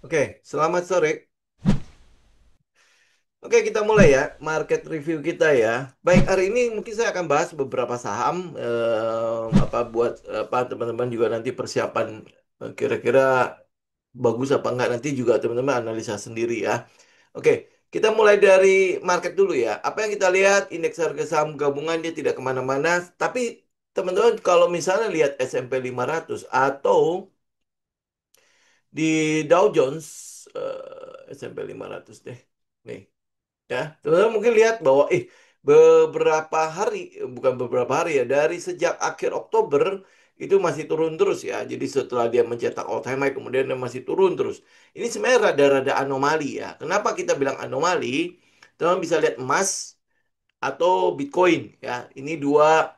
Oke, selamat sore. Oke, kita mulai ya market review kita ya. Baik, hari ini mungkin saya akan bahas beberapa saham apa buat apa teman-teman juga nanti persiapan kira-kira bagus apa enggak nanti juga teman-teman analisa sendiri ya. Oke, kita mulai dari market dulu ya. Apa yang kita lihat indeks harga saham gabungan dia tidak kemana-mana, tapi teman-teman kalau misalnya lihat S&P 500 atau di Dow Jones S&P 500 deh. Nih. Ya, teman-teman mungkin lihat bahwa beberapa hari, bukan beberapa hari ya, dari sejak akhir Oktober itu masih turun terus ya. Jadi setelah dia mencetak all time high kemudian dia masih turun terus. Ini sebenarnya rada-rada anomali ya. Kenapa kita bilang anomali? Teman bisa lihat emas atau Bitcoin ya. Ini dua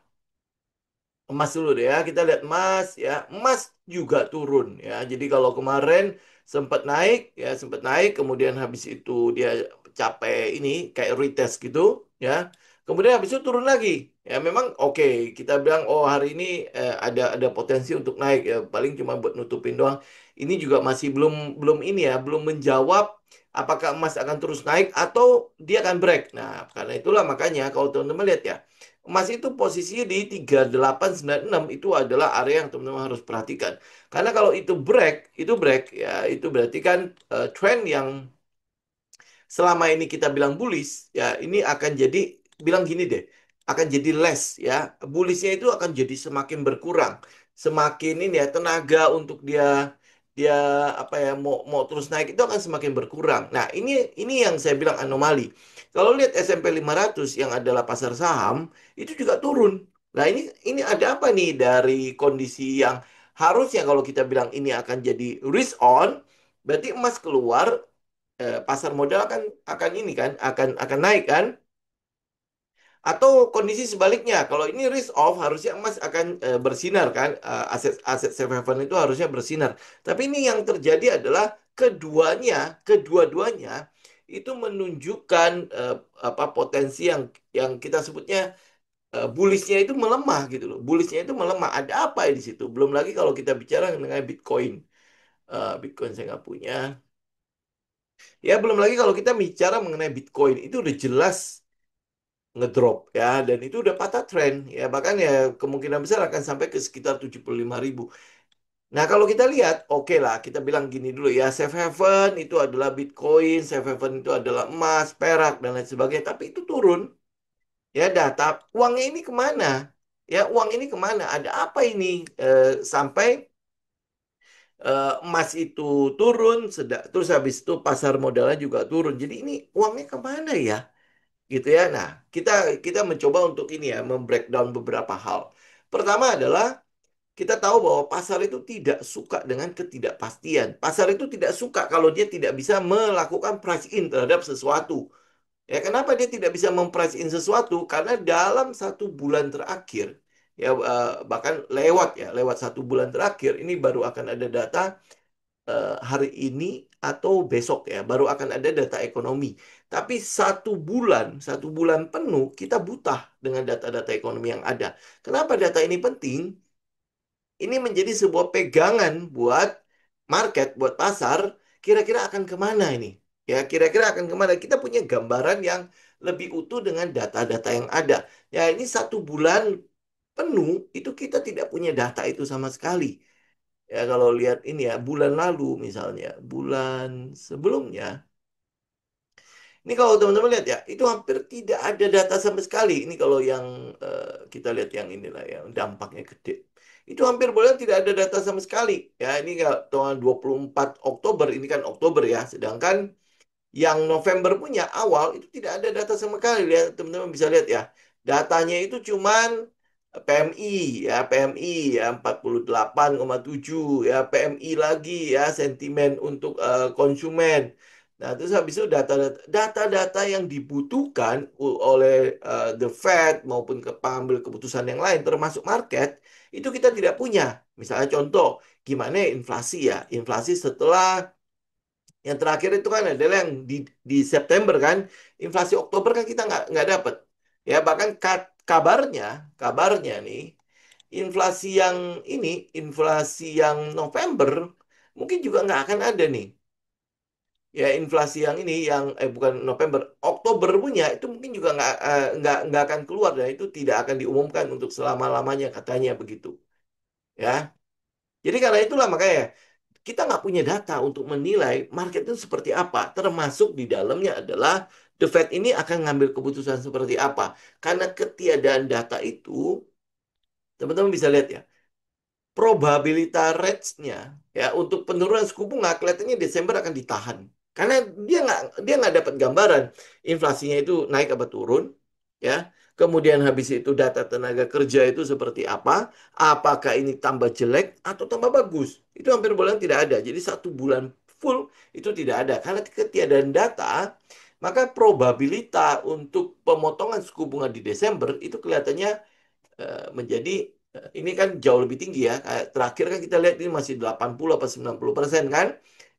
emas dulu deh ya. Kita lihat emas ya. Emas juga turun ya. Jadi kalau kemarin sempat naik ya, sempat naik kemudian habis itu dia capai ini kayak retest gitu ya. Kemudian habis itu turun lagi. Ya memang oke, kita bilang oh hari ini ada potensi untuk naik ya. Paling cuma buat nutupin doang. Ini juga masih belum belum ini ya, belum menjawab apakah emas akan terus naik atau dia akan break. Nah, karena itulah makanya kalau teman-teman lihat ya emas itu posisinya di 3896 itu adalah area yang teman-teman harus perhatikan. Karena kalau itu break ya itu berarti kan trend yang selama ini kita bilang bullish, ya ini akan jadi bilang gini deh, akan jadi less ya. Bullishnya itu akan jadi semakin berkurang, semakin ini ya tenaga untuk dia dia apa ya mau mau terus naik itu akan semakin berkurang. Nah, ini yang saya bilang anomali. Kalau lihat S&P 500 yang adalah pasar saham itu juga turun. Nah, ini ada apa nih dari kondisi yang harusnya kalau kita bilang ini akan jadi risk on, berarti emas keluar pasar modal akan ini kan akan naik kan atau kondisi sebaliknya kalau ini risk off harusnya emas akan bersinar kan aset aset safe haven itu harusnya bersinar tapi ini yang terjadi adalah kedua-duanya itu menunjukkan apa potensi yang kita sebutnya bullishnya itu melemah gitu loh bullishnya itu melemah ada apa ya di situ belum lagi kalau kita bicara mengenai Bitcoin. Bitcoin saya nggak punya. Ya, belum lagi kalau kita bicara mengenai Bitcoin, itu udah jelas ngedrop ya, dan itu udah patah tren ya, bahkan ya kemungkinan besar akan sampai ke sekitar 75.000. Nah, kalau kita lihat, oke lah, kita bilang gini dulu ya, safe haven itu adalah Bitcoin, safe haven itu adalah emas, perak, dan lain sebagainya, tapi itu turun. Ya, data uangnya ini kemana? Ya, uang ini kemana? Ada apa ini sampai emas itu turun, terus habis itu pasar modalnya juga turun. Jadi ini uangnya kemana ya? Gitu ya. Nah, kita kita mencoba untuk ini ya, membreakdown beberapa hal. Pertama adalah kita tahu bahwa pasar itu tidak suka dengan ketidakpastian. Pasar itu tidak suka kalau dia tidak bisa melakukan price in terhadap sesuatu. Ya, kenapa dia tidak bisa memprice in sesuatu? Karena dalam 1 bulan terakhir, ya bahkan lewat 1 bulan terakhir, ini baru akan ada data hari ini atau besok ya baru akan ada data ekonomi. Tapi 1 bulan penuh kita buta dengan data-data ekonomi yang ada. Kenapa data ini penting? Ini menjadi sebuah pegangan buat market, buat pasar. Kira-kira akan kemana ini? Ya, kira-kira akan kemana? Kita punya gambaran yang lebih utuh dengan data-data yang ada. Ya, ini 1 bulan penuh itu kita tidak punya data itu sama sekali. Ya kalau lihat ini ya bulan lalu misalnya, bulan sebelumnya. Ini kalau teman-teman lihat ya, itu hampir tidak ada data sama sekali. Ini kalau yang kita lihat yang inilah yang dampaknya gede. Itu hampir boleh tidak ada data sama sekali. Ya ini kalau tanggal 24 Oktober, ini kan Oktober ya. Sedangkan yang November punya awal itu tidak ada data sama sekali. Lihat teman-teman bisa lihat ya. Datanya itu cuman PMI ya, PMI ya 48,7 ya, PMI lagi ya, sentimen untuk konsumen. Nah, terus habis itu data-data yang dibutuhkan oleh the Fed maupun ke pengambil keputusan yang lain termasuk market itu kita tidak punya. Misalnya contoh, gimana ya inflasi ya? Inflasi setelah yang terakhir itu kan adalah yang di September kan, inflasi Oktober kan kita nggak dapat. Ya bahkan kabarnya nih, inflasi yang inflasi yang November mungkin juga nggak akan ada nih. Ya inflasi yang ini yang bukan November, Oktober punya itu mungkin juga nggak akan keluar dan itu tidak akan diumumkan untuk selama-lamanya katanya begitu. Ya, jadi karena itulah makanya kita nggak punya data untuk menilai market itu seperti apa. Termasuk di dalamnya adalah The Fed ini akan ngambil keputusan seperti apa. Karena ketiadaan data itu, teman-teman bisa lihat ya probabilitas rates-nya ya untuk penurunan suku bunga kelihatannya Desember akan ditahan karena dia nggak dapat gambaran inflasinya itu naik apa turun ya kemudian habis itu data tenaga kerja itu seperti apa apakah ini tambah jelek atau tambah bagus itu hampir bulan tidak ada jadi 1 bulan full itu tidak ada karena ketiadaan data maka probabilitas untuk pemotongan suku bunga di Desember itu kelihatannya menjadi ini kan jauh lebih tinggi ya. Kayak terakhir kan kita lihat ini masih 80 apa 90% kan.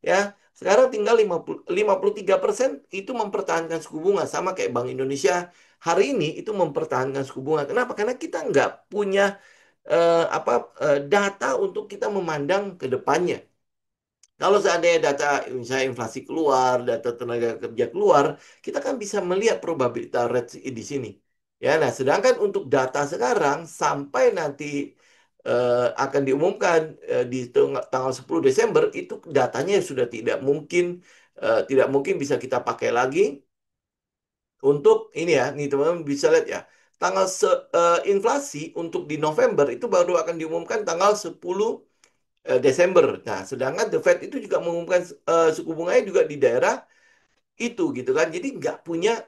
Ya, sekarang tinggal 53% itu mempertahankan suku bunga sama kayak Bank Indonesia hari ini itu mempertahankan suku bunga. Kenapa? Karena kita nggak punya data untuk kita memandang ke depannya. Kalau seandainya data misalnya inflasi keluar, data tenaga kerja keluar, kita kan bisa melihat probabilitas rate di sini. Ya, nah sedangkan untuk data sekarang sampai nanti akan diumumkan di tanggal 10 Desember itu datanya sudah tidak mungkin bisa kita pakai lagi untuk ini ya. Nih teman-teman bisa lihat ya. Inflasi untuk di November itu baru akan diumumkan tanggal 10 Desember. Nah, sedangkan The Fed itu juga mengumumkan suku bunganya juga di daerah itu gitu kan. Jadi nggak punya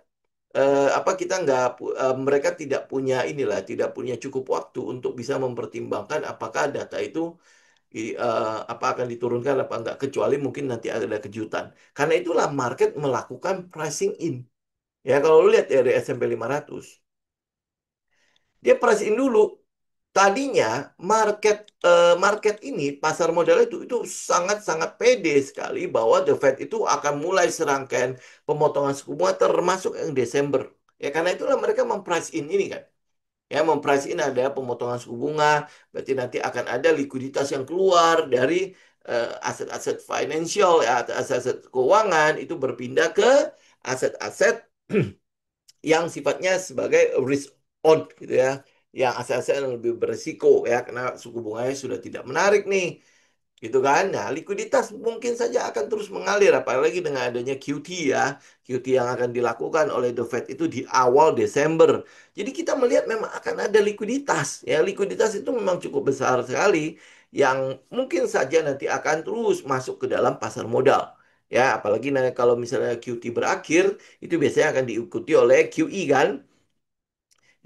kita nggak mereka tidak punya inilah, tidak punya cukup waktu untuk bisa mempertimbangkan apakah data itu apa akan diturunkan apa enggak kecuali mungkin nanti ada kejutan. Karena itulah market melakukan pricing in. Ya kalau lu lihat dari S&P 500 dia price in dulu. Tadinya market ini pasar modal itu sangat-sangat pede sekali bahwa The Fed itu akan mulai serangkaian pemotongan suku bunga termasuk yang Desember. Ya karena itulah mereka memprice in ini kan. Ya memprice in ada pemotongan suku bunga, berarti nanti akan ada likuiditas yang keluar dari aset-aset financial ya, aset-aset keuangan itu berpindah ke aset-aset yang sifatnya sebagai risk on gitu ya yang aset-aset yang lebih beresiko ya karena suku bunganya sudah tidak menarik nih gitu kan. Nah, likuiditas mungkin saja akan terus mengalir apalagi dengan adanya QT ya. QT yang akan dilakukan oleh The Fed itu di awal Desember. Jadi kita melihat memang akan ada likuiditas ya. Likuiditas itu memang cukup besar sekali yang mungkin saja nanti akan terus masuk ke dalam pasar modal. Ya, apalagi kalau misalnya QT berakhir, itu biasanya akan diikuti oleh QE kan.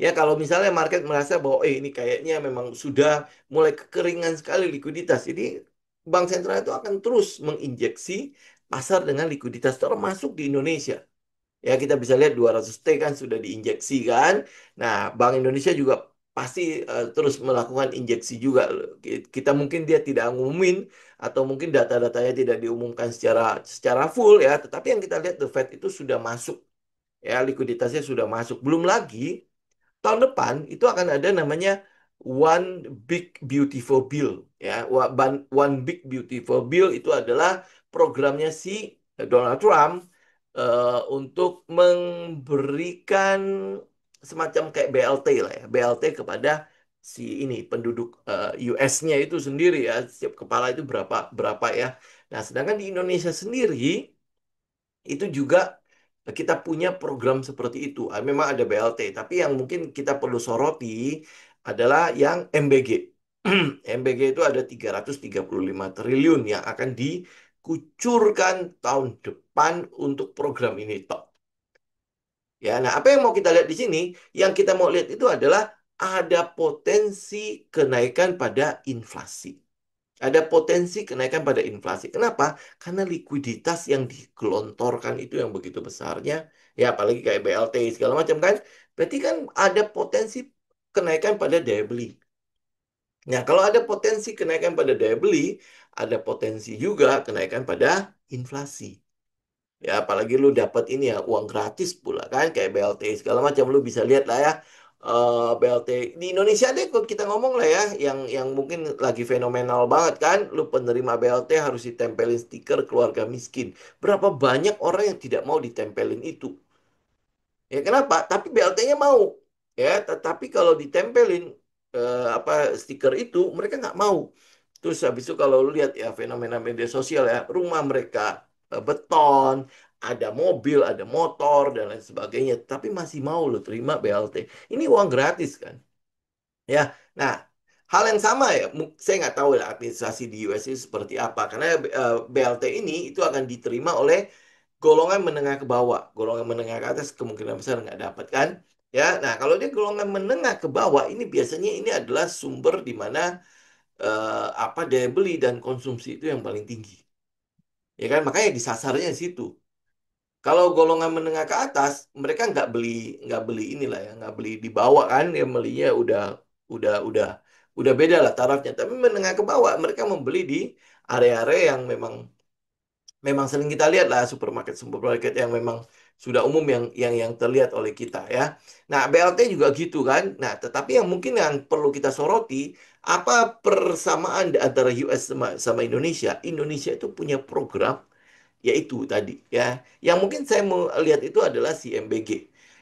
Ya, kalau misalnya market merasa bahwa ini kayaknya memang sudah mulai kekeringan sekali likuiditas. Jadi bank sentral itu akan terus menginjeksi pasar dengan likuiditas termasuk di Indonesia. Ya, kita bisa lihat 200T kan sudah diinjeksi kan. Nah, Bank Indonesia juga pasti terus melakukan injeksi juga. Kita mungkin dia tidak ngumumin atau mungkin data-datanya tidak diumumkan secara full ya, tetapi yang kita lihat The Fed itu sudah masuk ya likuiditasnya sudah masuk. Belum lagi tahun depan itu akan ada namanya One Big Beautiful Bill ya. One Big Beautiful Bill itu adalah programnya si Donald Trump untuk memberikan semacam kayak BLT lah ya, BLT kepada si ini penduduk US-nya itu sendiri ya, setiap kepala itu berapa berapa ya. Nah, sedangkan di Indonesia sendiri itu juga kita punya program seperti itu. Memang ada BLT, tapi yang mungkin kita perlu soroti adalah yang MBG. MBG itu ada 335 triliun yang akan dikucurkan tahun depan untuk program ini. Tok. Ya, nah apa yang mau kita lihat di sini? Yang kita mau lihat itu adalah ada potensi kenaikan pada inflasi. Ada potensi kenaikan pada inflasi. Kenapa? Karena likuiditas yang digelontorkan itu yang begitu besarnya. Ya, apalagi kayak BLT segala macam kan. Berarti kan ada potensi kenaikan pada daya beli. Nah, kalau ada potensi kenaikan pada daya beli, ada potensi juga kenaikan pada inflasi. Ya, apalagi lu dapat ini ya uang gratis pula kan kayak BLT segala macam lu bisa lihat lah ya. BLT di Indonesia deh kalau kita ngomong lah ya, yang mungkin lagi fenomenal banget kan, lu penerima BLT harus ditempelin stiker keluarga miskin. Berapa banyak orang yang tidak mau ditempelin itu? Ya kenapa? Tapi BLT-nya mau. Ya, tetapi kalau ditempelin apa stiker itu mereka nggak mau. Terus habis itu kalau lu lihat ya fenomena media sosial ya, rumah mereka beton, ada mobil, ada motor dan lain sebagainya, tapi masih mau lo terima BLT. Ini uang gratis kan? Ya, nah hal yang sama ya, saya nggak tahu lah administrasi di US itu seperti apa, karena BLT ini itu akan diterima oleh golongan menengah ke bawah, golongan menengah ke atas kemungkinan besar nggak dapat kan? Ya, nah kalau dia golongan menengah ke bawah ini biasanya ini adalah sumber di mana apa daya beli dan konsumsi itu yang paling tinggi, ya kan? Makanya disasarnya di situ. Kalau golongan menengah ke atas, mereka nggak beli inilah ya, nggak beli di bawah kan, ya belinya udah udah udah beda lah tarafnya. Tapi menengah ke bawah, mereka membeli di area-area yang memang memang sering kita lihat lah supermarket yang memang sudah umum yang terlihat oleh kita ya. Nah, BLT juga gitu kan. Nah, tetapi yang mungkin yang perlu kita soroti apa persamaan antara US sama Indonesia? Indonesia itu punya program yaitu tadi ya. Yang mungkin saya mau lihat itu adalah si MBG.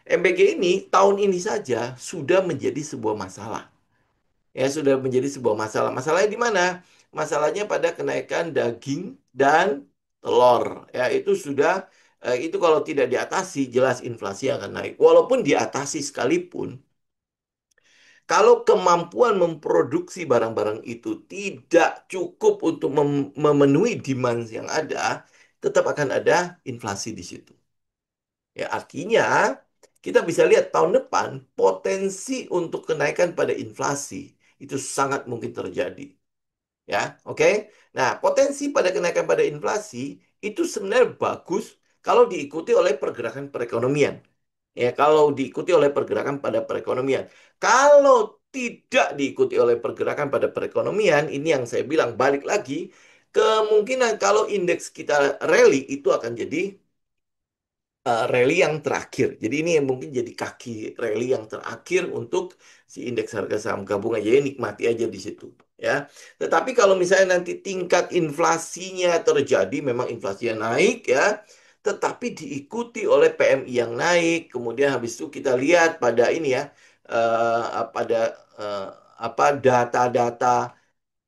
MBG ini tahun ini saja sudah menjadi sebuah masalah. Ya, sudah menjadi sebuah masalah. Masalahnya di mana? Masalahnya pada kenaikan daging dan telur. Ya, itu sudah itu kalau tidak diatasi jelas inflasi akan naik. Walaupun diatasi sekalipun, kalau kemampuan memproduksi barang-barang itu tidak cukup untuk memenuhi demand yang ada, tetap akan ada inflasi di situ. Ya, artinya kita bisa lihat tahun depan potensi untuk kenaikan pada inflasi itu sangat mungkin terjadi. Ya, oke. Nah, potensi pada kenaikan pada inflasi itu sebenarnya bagus kalau diikuti oleh pergerakan perekonomian. Ya, kalau diikuti oleh pergerakan pada perekonomian. Kalau tidak diikuti oleh pergerakan pada perekonomian, ini yang saya bilang balik lagi, kemungkinan kalau indeks kita rally itu akan jadi rally yang terakhir. Jadi ini yang mungkin jadi kaki rally yang terakhir untuk si indeks harga saham gabungan. Jadi nikmati aja di situ ya. Tetapi kalau misalnya nanti tingkat inflasinya terjadi, memang inflasinya naik ya, tetapi diikuti oleh PMI yang naik, kemudian habis itu kita lihat pada ini ya, pada eh, apa data-data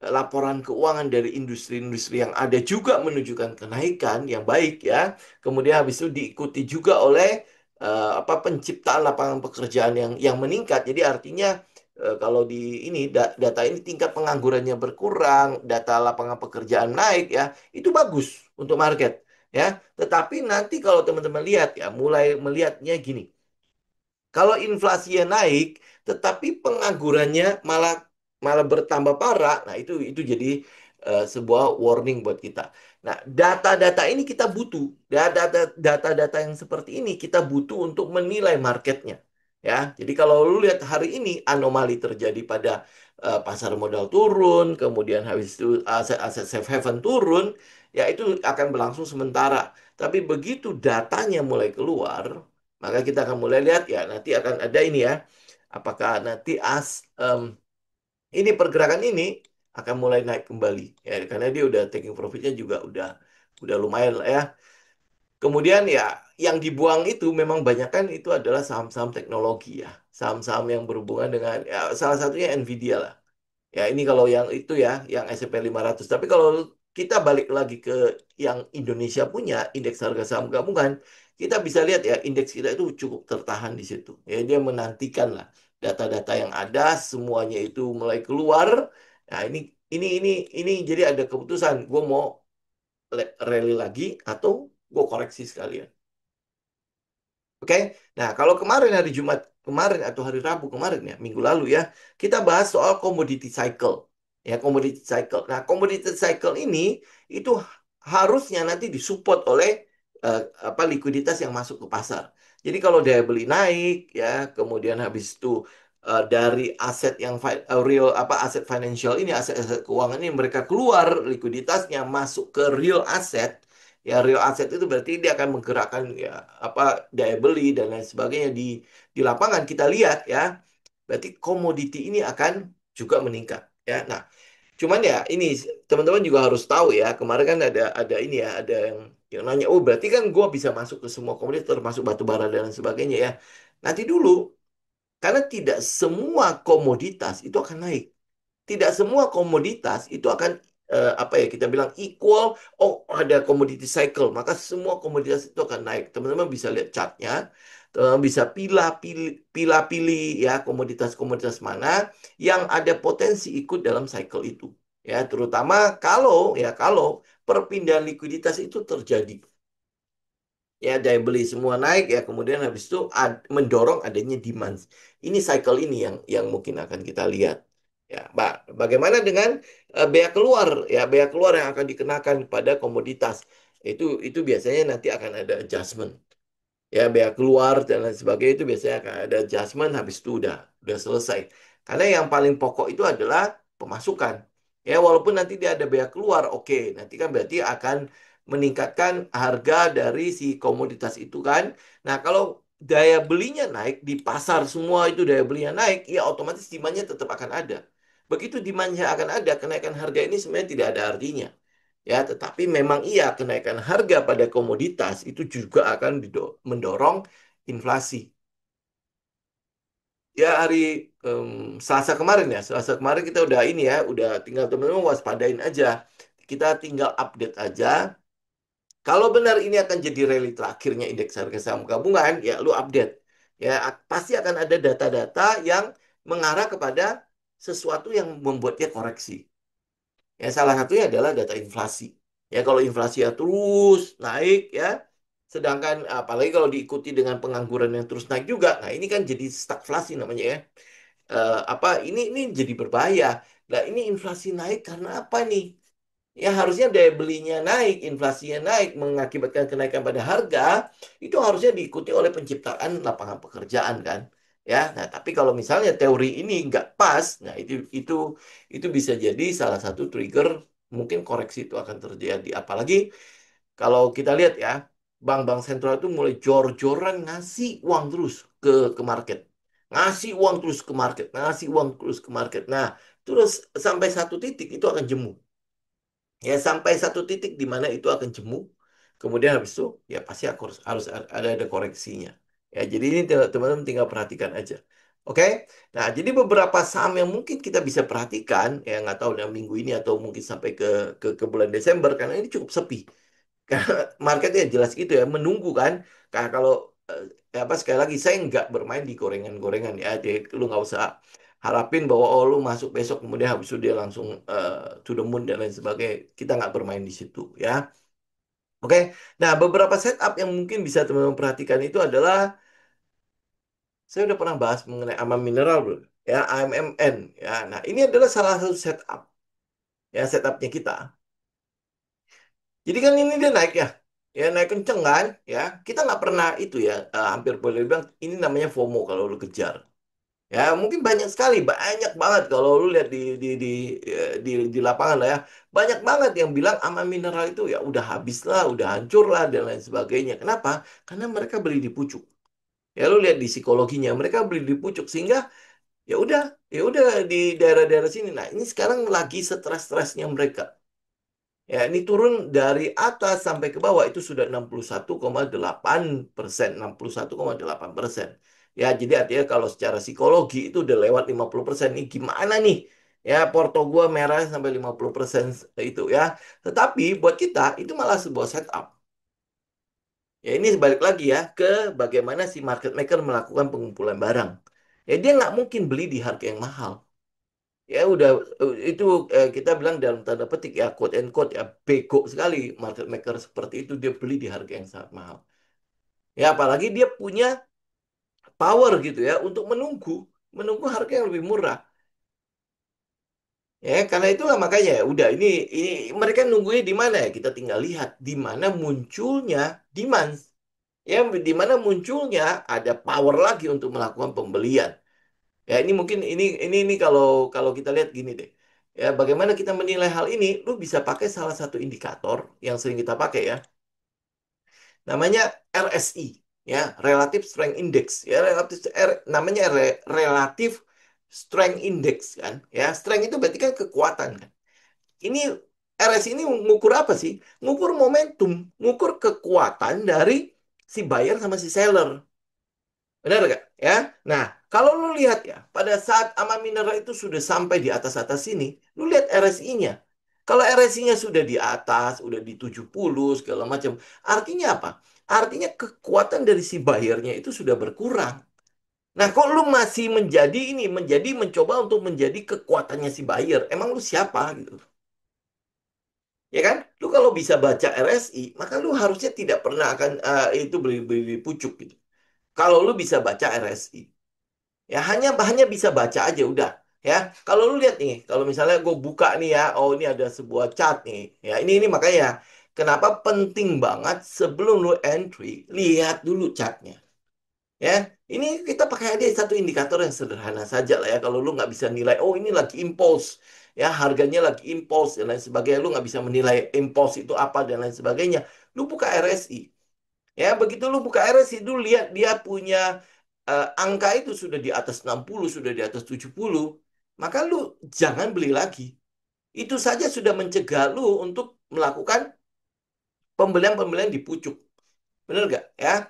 laporan keuangan dari industri-industri yang ada juga menunjukkan kenaikan yang baik ya. Kemudian habis itu diikuti juga oleh apa penciptaan lapangan pekerjaan yang meningkat. Jadi artinya kalau di ini data ini tingkat penganggurannya berkurang, data lapangan pekerjaan naik ya, itu bagus untuk market ya. Tetapi nanti kalau teman-teman lihat ya, mulai melihatnya gini. Kalau inflasinya naik, tetapi penganggurannya malah malah bertambah parah, nah itu jadi sebuah warning buat kita. Nah, data-data ini kita butuh. Data-data yang seperti ini kita butuh untuk menilai marketnya. Ya, jadi kalau lu lihat hari ini anomali terjadi pada pasar modal turun, kemudian habis itu aset-aset safe haven turun, ya itu akan berlangsung sementara. Tapi begitu datanya mulai keluar, maka kita akan mulai lihat ya nanti akan ada ini ya. Apakah nanti ini pergerakan ini akan mulai naik kembali ya karena dia udah taking profitnya juga udah lumayan lah ya. Kemudian ya yang dibuang itu memang banyak kan itu adalah saham-saham teknologi ya. Saham-saham yang berhubungan dengan ya, salah satunya Nvidia lah. Ya, ini kalau yang itu ya, yang S&P 500. Tapi kalau kita balik lagi ke yang Indonesia punya indeks harga saham gabungan, kita bisa lihat ya indeks kita itu cukup tertahan di situ. Ya, dia menantikan lah data-data yang ada semuanya itu mulai keluar. Nah, ini jadi ada keputusan gue mau rally lagi atau gue koreksi sekalian. Oke, nah kalau kemarin hari Jumat kemarin atau hari Rabu kemarin ya, minggu lalu ya, kita bahas soal commodity cycle. Ya, commodity cycle. Nah, commodity cycle ini itu harusnya nanti disupport oleh eh, apa likuiditas yang masuk ke pasar. Jadi kalau daya beli naik ya, kemudian habis itu dari aset yang real apa aset financial ini, aset-aset keuangan ini mereka keluar likuiditasnya masuk ke real asset. Ya, real asset itu berarti dia akan menggerakkan ya apa daya beli dan lain sebagainya di lapangan kita lihat ya. berarti komoditi ini akan juga meningkat. Ya, nah, cuman ya ini teman-teman juga harus tahu ya. Kemarin kan ada ini ya, ada yang nanya, oh berarti kan gue bisa masuk ke semua komoditi termasuk batu bara dan lain sebagainya ya. Nanti dulu, karena tidak semua komoditas itu akan naik. Tidak semua komoditas itu akan apa ya kita bilang equal. Oh ada commodity cycle, maka semua komoditas itu akan naik. Teman-teman bisa lihat chartnya, teman-teman bisa pilih ya komoditas-komoditas mana yang ada potensi ikut dalam cycle itu. Ya terutama kalau perpindahan likuiditas itu terjadi. Ya daya beli semua naik ya kemudian habis itu mendorong adanya demand. Ini cycle ini yang mungkin akan kita lihat. Ya, bagaimana dengan bea keluar ya bea keluar yang akan dikenakan pada komoditas itu biasanya nanti akan ada adjustment ya bea keluar dan lain sebagainya itu biasanya akan ada adjustment habis itu udah selesai. Karena yang paling pokok itu adalah pemasukan. Ya walaupun nanti dia ada bea keluar, oke, nanti kan berarti akan meningkatkan harga dari si komoditas itu kan. Nah, kalau daya belinya naik di pasar semua itu daya belinya naik, ya otomatis demandnya tetap akan ada. Begitu demandnya akan ada, kenaikan harga ini sebenarnya tidak ada artinya. Ya, tetapi memang iya kenaikan harga pada komoditas itu juga akan mendorong inflasi. Ya hari Selasa kemarin ya, Selasa kemarin kita udah ini ya, udah tinggal teman-teman waspadain aja. Kita tinggal update aja. Kalau benar ini akan jadi rally terakhirnya indeks harga saham gabungan, ya lu update. Ya pasti akan ada data-data yang mengarah kepada sesuatu yang membuatnya koreksi. Ya, salah satunya adalah data inflasi. Ya, kalau inflasi ya terus naik ya, sedangkan apalagi kalau diikuti dengan pengangguran yang terus naik juga, nah ini kan jadi stagflasi namanya ya. Apa ini jadi berbahaya. Nah, ini inflasi naik karena apa nih? Ya harusnya daya belinya naik, inflasinya naik, mengakibatkan kenaikan pada harga, itu harusnya diikuti oleh penciptaan lapangan pekerjaan kan. Ya, nah tapi kalau misalnya teori ini nggak pas, nah itu bisa jadi salah satu trigger mungkin koreksi itu akan terjadi. Apalagi kalau kita lihat ya, bank-bank sentral itu mulai jor-joran ngasih uang terus ke market, ngasih uang terus ke market, ngasih uang terus ke market. Nah, terus sampai satu titik itu akan jemu. Ya sampai satu titik di mana itu akan jemu. Kemudian habis itu ya pasti aku harus ada koreksinya. Ya jadi ini teman-teman tinggal perhatikan aja. Oke. Nah, jadi beberapa saham yang mungkin kita bisa perhatikan ya nggak tahu dalam minggu ini atau mungkin sampai ke bulan Desember karena ini cukup sepi. Karena marketnya jelas gitu ya, menunggu kan. Karena kalau apa sekali lagi saya nggak bermain di gorengan-gorengan ya. Jadi lu nggak usah harapin bahwa oh lu masuk besok kemudian habis itu dia langsung to the moon dan lain sebagainya. Kita nggak bermain di situ ya. Oke. Nah, beberapa setup yang mungkin bisa teman-teman perhatikan itu adalah saya udah pernah bahas mengenai aman mineral bro. Ya, AMMN ya. Nah, ini adalah salah satu setup ya setupnya kita. Jadi kan ini dia naik ya, ya naik kenceng kan, ya kita nggak pernah itu ya, hampir boleh bilang ini namanya FOMO kalau lu kejar. Ya mungkin banyak banget kalau lu lihat di lapangan lah ya, banyak banget yang bilang aman mineral itu ya udah habis lah, udah hancur lah dan lain sebagainya. Kenapa? Karena mereka beli di pucuk. Ya lu lihat di psikologinya, mereka beli di pucuk sehingga ya udah, ya udah di daerah-daerah sini. Nah ini sekarang lagi stres-stresnya mereka. Ya, ini turun dari atas sampai ke bawah itu sudah 61,8%, 61,8%. Ya, jadi artinya kalau secara psikologi itu udah lewat 50%. Ini gimana nih? Ya, porto gua merah sampai 50% itu ya. Tetapi buat kita itu malah sebuah setup. Ya, ini balik lagi ya ke bagaimana si market maker melakukan pengumpulan barang. Ya, dia nggak mungkin beli di harga yang mahal. Ya udah itu kita bilang dalam tanda petik ya quote and quote ya bego sekali market maker seperti itu dia beli di harga yang sangat mahal. Ya apalagi dia punya power gitu ya untuk menunggu harga yang lebih murah. Ya karena itulah makanya ya udah ini mereka nunggunya di mana ya kita tinggal lihat di mana munculnya demand. Ya di mana munculnya ada power lagi untuk melakukan pembelian. Ya ini mungkin ini kalau kalau kita lihat gini deh. Ya bagaimana kita menilai hal ini? Lu bisa pakai salah satu indikator yang sering kita pakai ya. Namanya RSI ya, Relative Strength Index. Ya namanya relatif strength index kan. Ya, strength itu berarti kan kekuatan kan. Ini RS ini ngukur apa sih? Ngukur momentum, ngukur kekuatan dari si buyer sama si seller. Benar nggak? Ya. Nah, kalau lu lihat ya, pada saat AMA Mineral itu sudah sampai di atas-atas sini, lu lihat RSI-nya. Kalau RSI-nya sudah di atas, udah di 70 segala macam, artinya apa? Artinya kekuatan dari si buyernya itu sudah berkurang. Nah, kok lu masih menjadi ini, mencoba untuk menjadi kekuatannya si buyer? Emang lu siapa gitu? Ya kan? Lu kalau bisa baca RSI, maka lu harusnya tidak pernah akan itu beli pucuk gitu. Kalau lu bisa baca RSI. Ya hanya bisa baca aja udah. Ya, kalau lu lihat nih, kalau misalnya gue buka nih ya, oh ini ada sebuah chart nih. Ya, ini makanya kenapa penting banget sebelum lu entry, lihat dulu chartnya. Ya, ini kita pakai aja satu indikator yang sederhana saja lah ya. Kalau lu nggak bisa nilai, oh ini lagi impulse, ya harganya lagi impulse dan lain sebagainya, lu nggak bisa menilai impulse itu apa dan lain sebagainya. Lu buka RSI. Ya, begitu lu buka RSI, lu lihat dia punya angka itu sudah di atas 60, sudah di atas 70, maka lu jangan beli lagi. Itu saja sudah mencegah lu untuk melakukan pembelian-pembelian di pucuk. Bener nggak? Ya.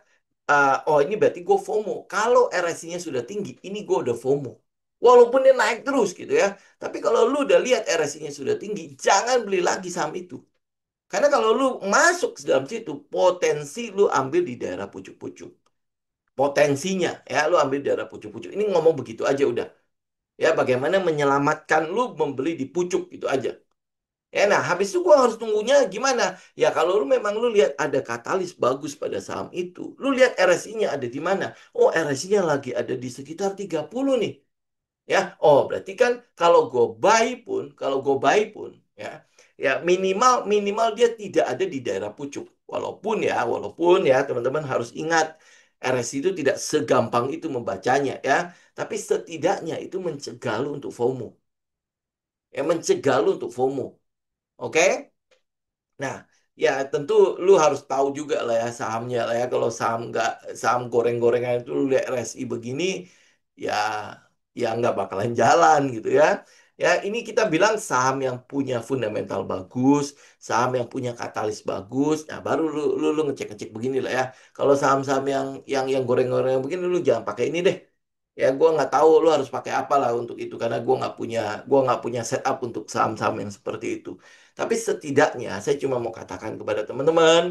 Oh ini berarti gue FOMO. Kalau RSI-nya sudah tinggi, ini gue udah FOMO. Walaupun dia naik terus gitu ya. Tapi kalau lu udah lihat RSI-nya sudah tinggi, jangan beli lagi saham itu. Karena kalau lu masuk ke dalam situ, potensi lu ambil di daerah pucuk-pucuk. Potensinya ya lu ambil di daerah pucuk-pucuk. Ini ngomong begitu aja udah. Ya bagaimana menyelamatkan lu membeli di pucuk itu aja. Ya, nah, habis itu gua harus tunggunya gimana? Ya, kalau lu memang lu lihat ada katalis bagus pada saham itu, lu lihat RSI-nya ada di mana? Oh, RSI-nya lagi ada di sekitar 30 nih. Ya, oh berarti kan kalau gue buy pun, ya, ya minimal minimal dia tidak ada di daerah pucuk. Walaupun ya teman-teman harus ingat RSI itu tidak segampang itu membacanya ya, tapi setidaknya itu mencegah lu untuk FOMO. Ya, mencegah lu untuk FOMO. Oke? Nah, ya tentu lu harus tahu juga lah ya sahamnya lah ya. Kalau saham goreng-gorengan itu lu lihat RSI begini, ya nggak bakalan jalan gitu ya. Ya ini kita bilang saham yang punya fundamental bagus, saham yang punya katalis bagus. Nah baru lu ngecek-ngecek begini lah ya. Kalau saham-saham yang goreng-gorengan begini lu jangan pakai ini deh. Ya gua nggak tahu lu harus pakai apa lah untuk itu karena gua nggak punya setup untuk saham-saham yang seperti itu. Tapi setidaknya saya cuma mau katakan kepada teman-teman,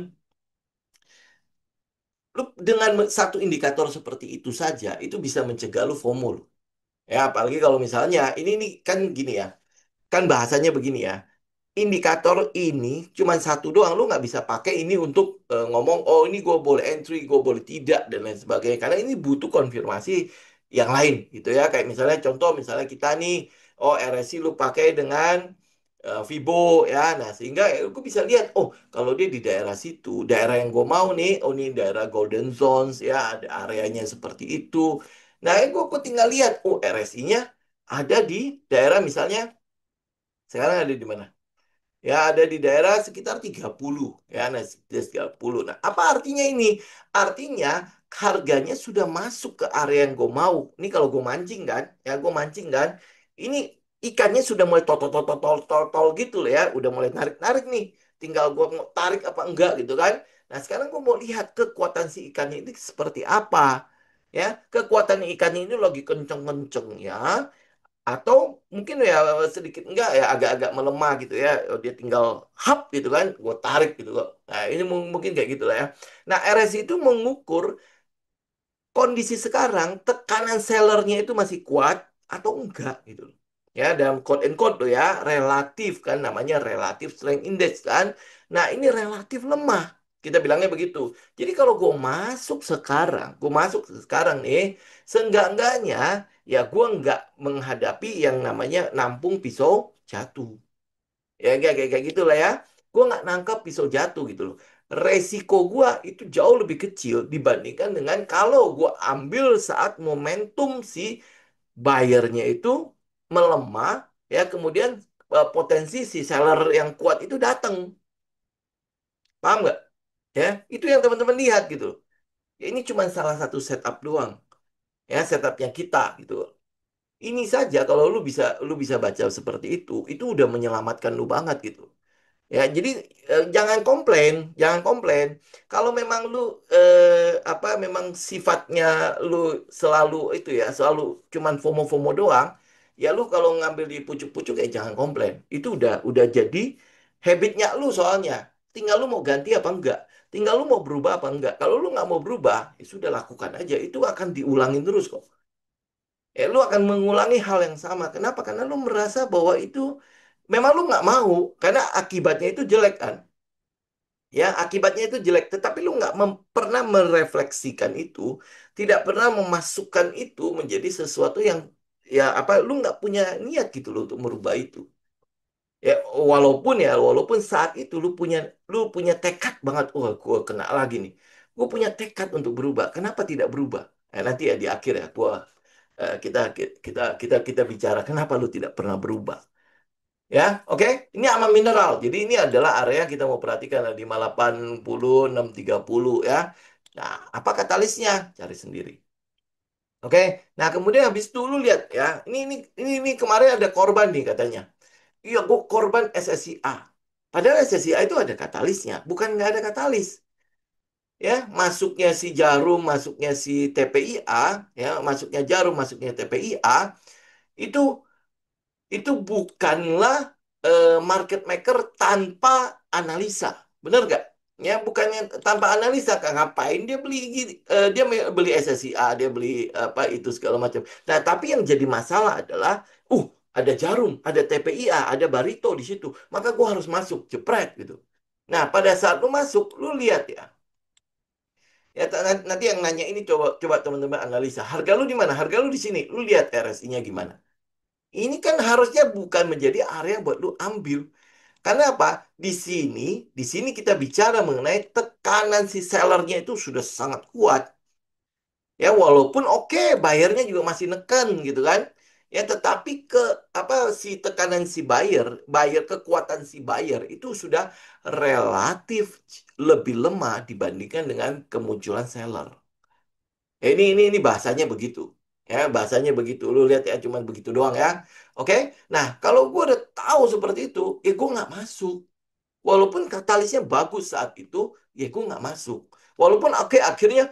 lu dengan satu indikator seperti itu saja, itu bisa mencegah lu FOMO. Lu. Ya, apalagi kalau misalnya, ini kan gini ya, kan bahasanya begini ya, indikator ini cuma satu doang, lu nggak bisa pakai ini untuk ngomong, oh ini gue boleh entry, gue boleh tidak, dan lain sebagainya. Karena ini butuh konfirmasi yang lain gitu ya. Kayak misalnya contoh, misalnya kita nih, oh RSI lu pakai dengan Vibo ya. Nah sehingga gue bisa lihat, oh kalau dia di daerah situ, daerah yang gue mau nih, oh ini daerah Golden Zones ya, ada areanya seperti itu. Nah gue tinggal lihat, oh RSI-nya ada di daerah misalnya, sekarang ada di mana? Ya, ada di daerah sekitar 30 ya, nah sekitar 30. Nah, apa artinya ini? Artinya harganya sudah masuk ke area yang gue mau. Ini kalau gue mancing kan, ya gue mancing kan. Ini ikannya sudah mulai tol gitu loh ya, udah mulai narik-narik nih. Tinggal gue mau tarik apa enggak gitu kan. Nah, sekarang gue mau lihat kekuatan si ikannya ini seperti apa. Ya, kekuatan ikannya ini lagi kenceng-kenceng ya atau mungkin ya sedikit enggak ya agak-agak melemah gitu ya. Oh, dia tinggal hap gitu kan gue tarik gitu kok. Nah ini mungkin kayak gitu lah ya. Nah RSI itu mengukur kondisi sekarang tekanan sellernya itu masih kuat atau enggak gitu loh. Ya dalam quote and quote tuh ya relatif kan namanya relatif strength index kan. Nah ini relatif lemah. Kita bilangnya begitu. Jadi kalau gue masuk sekarang nih, seenggak-enggaknya ya gue nggak menghadapi yang namanya nampung pisau jatuh. Ya kayak gitulah ya. Gue nggak nangkap pisau jatuh gitu loh. Resiko gue itu jauh lebih kecil dibandingkan dengan kalau gue ambil saat momentum si buyernya itu melemah ya kemudian potensi si seller yang kuat itu datang. Paham nggak? Ya, itu yang teman-teman lihat gitu. Ya, ini cuma salah satu setup doang. Ya, setupnya kita gitu. Ini saja kalau lu bisa baca seperti itu udah menyelamatkan lu banget gitu. Ya, jadi jangan komplain, jangan komplain. Kalau memang lu memang sifatnya lu selalu itu ya, selalu cuman FOMO-FOMO doang, ya lu kalau ngambil di pucuk-pucuk ya jangan komplain. Itu udah jadi habitnya lu soalnya. Tinggal lu mau ganti apa enggak. Tinggal lu mau berubah apa enggak. Kalau lu nggak mau berubah, ya sudah lakukan aja. Itu akan diulangin terus kok. Lu akan mengulangi hal yang sama. Kenapa? Karena lu merasa bahwa itu memang lu nggak mau, karena akibatnya itu jelek kan. Ya, akibatnya itu jelek. Tetapi lu nggak pernah merefleksikan itu, tidak pernah memasukkan itu menjadi sesuatu yang ya apa, lu nggak punya niat gitu loh untuk merubah itu. Ya, walaupun saat itu lu punya tekad banget, wah, gua kena lagi nih. Gue punya tekad untuk berubah. Kenapa tidak berubah? Nanti ya di akhir ya, kita kita kita bicara kenapa lu tidak pernah berubah. Ya, oke. Ini aman mineral. Jadi ini adalah area yang kita mau perhatikan di 580, 630 ya. Nah, apa katalisnya? Cari sendiri. Oke. Nah, kemudian habis itu lu lihat ya. Ini kemarin ada korban nih katanya. Iya, gua korban SSIA. Padahal SSIA itu ada katalisnya, bukan nggak ada katalis. Ya, masuknya si Jarum, masuknya si TPIA, ya, masuknya Jarum, masuknya TPIA, itu itu bukanlah market maker tanpa analisa. Benar nggak? Ya, bukannya tanpa analisa. Kak. Ngapain dia beli dia beli SSIA, dia beli apa itu segala macam. Nah, tapi yang jadi masalah adalah ada Jarum, ada TPIA, ada Barito di situ. Maka gua harus masuk, jepret gitu. Nah, pada saat lu masuk, lu lihat ya. Ya, nanti yang nanya ini coba coba teman-teman analisa. Harga lu di mana? Harga lu di sini. Lu lihat RSI-nya gimana? Ini kan harusnya bukan menjadi area buat lu ambil. Karena apa? Di sini kita bicara mengenai tekanan si sellernya itu sudah sangat kuat. Ya, walaupun oke, bayarnya juga masih neken gitu kan. Ya, tetapi apa si tekanan si buyer kekuatan si buyer itu sudah relatif lebih lemah dibandingkan dengan kemunculan seller. Ini bahasanya begitu. Ya, bahasanya begitu. Lu lihat ya, cuman begitu doang ya. Oke? Nah, kalau gue udah tahu seperti itu, ya gue nggak masuk. Walaupun katalisnya bagus saat itu, ya gue nggak masuk. Walaupun oke akhirnya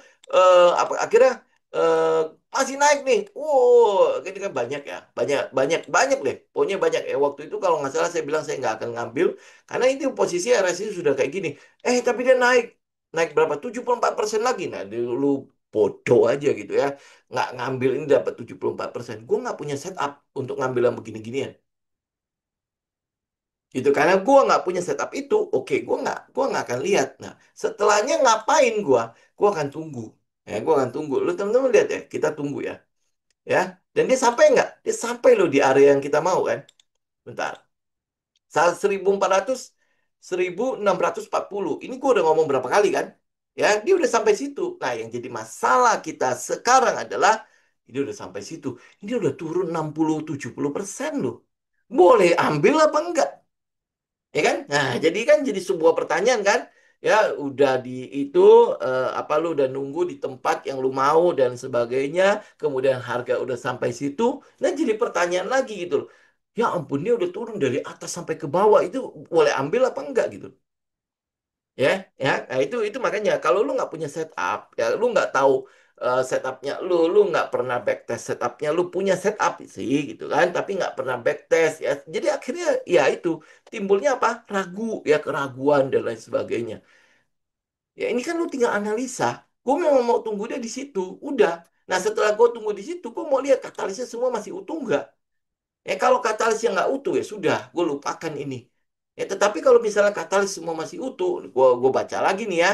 akhirnya eh, masih naik nih. Wow, ini kan banyak ya, banyak banyak banyak deh. Pokoknya banyak ya. Waktu itu kalau nggak salah saya bilang saya nggak akan ngambil karena itu posisi RSI sudah kayak gini. Tapi dia naik naik berapa? 74% lagi. Nah, dulu bodoh aja gitu ya. Nggak ngambil ini dapat 74%. Gue nggak punya setup untuk ngambil yang begini-ginian gitu karena gue nggak punya setup itu. Oke, gue nggak akan lihat. Nah, setelahnya ngapain gue akan tunggu. Gue akan tunggu. Lu teman-teman lihat ya, kita tunggu ya. Ya, dan dia sampai nggak? Dia sampai lo di area yang kita mau kan. Bentar. Saat 1400, 1640 ini gue udah ngomong berapa kali kan. Ya, dia udah sampai situ. Nah, yang jadi masalah kita sekarang adalah ini udah sampai situ. Ini udah turun 60-70% loh. Boleh ambil apa enggak? Ya kan? Nah, jadi sebuah pertanyaan kan? Ya, udah di itu apa lu udah nunggu di tempat yang lu mau dan sebagainya, kemudian harga udah sampai situ. Nah, jadi pertanyaan lagi gitu loh. Ya ampun, dia udah turun dari atas sampai ke bawah itu boleh ambil apa enggak gitu. Ya, ya. Nah, itu makanya kalau lu nggak punya setup, ya lu nggak tahu setupnya lu nggak pernah backtest setupnya, lu punya setup sih gitu kan, tapi nggak pernah backtest ya. Jadi akhirnya ya itu timbulnya apa? Ragu ya, keraguan dan lain sebagainya. Ya ini kan lu tinggal analisa. Gue memang mau tunggu dia di situ, udah. Nah setelah gue tunggu di situ, gue mau lihat katalisnya semua masih utuh nggak. Kalau katalis yang nggak utuh ya sudah, gue lupakan ini. Tetapi kalau misalnya katalis semua masih utuh, gue baca lagi nih ya.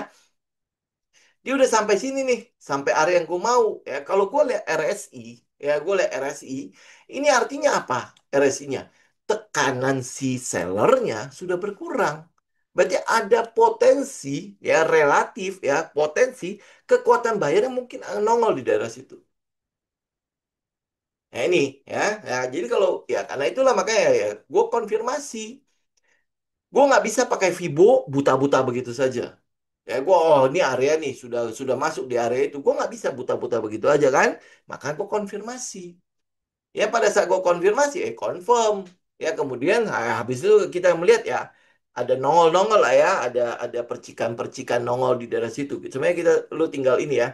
Dia udah sampai sini nih, sampai area yang gue mau. Ya, kalau gue lihat RSI, gue lihat RSI, ini artinya apa? RSI-nya tekanan si sellernya sudah berkurang. Berarti ada potensi, ya relatif ya potensi kekuatan bayar yang mungkin nongol di daerah situ. Nah ini ya, jadi kalau ya karena itulah makanya ya gue konfirmasi. Gue nggak bisa pakai Vibo buta-buta begitu saja. Gue ini area nih sudah masuk di area itu. Gue nggak bisa buta-buta begitu aja kan. Maka gue konfirmasi. Ya pada saat gue konfirmasi, confirm. Ya kemudian habis itu kita melihat ya ada nongol-nongol lah ya, ada percikan-percikan nongol di daerah situ. Sebenarnya kita lu tinggal ini ya,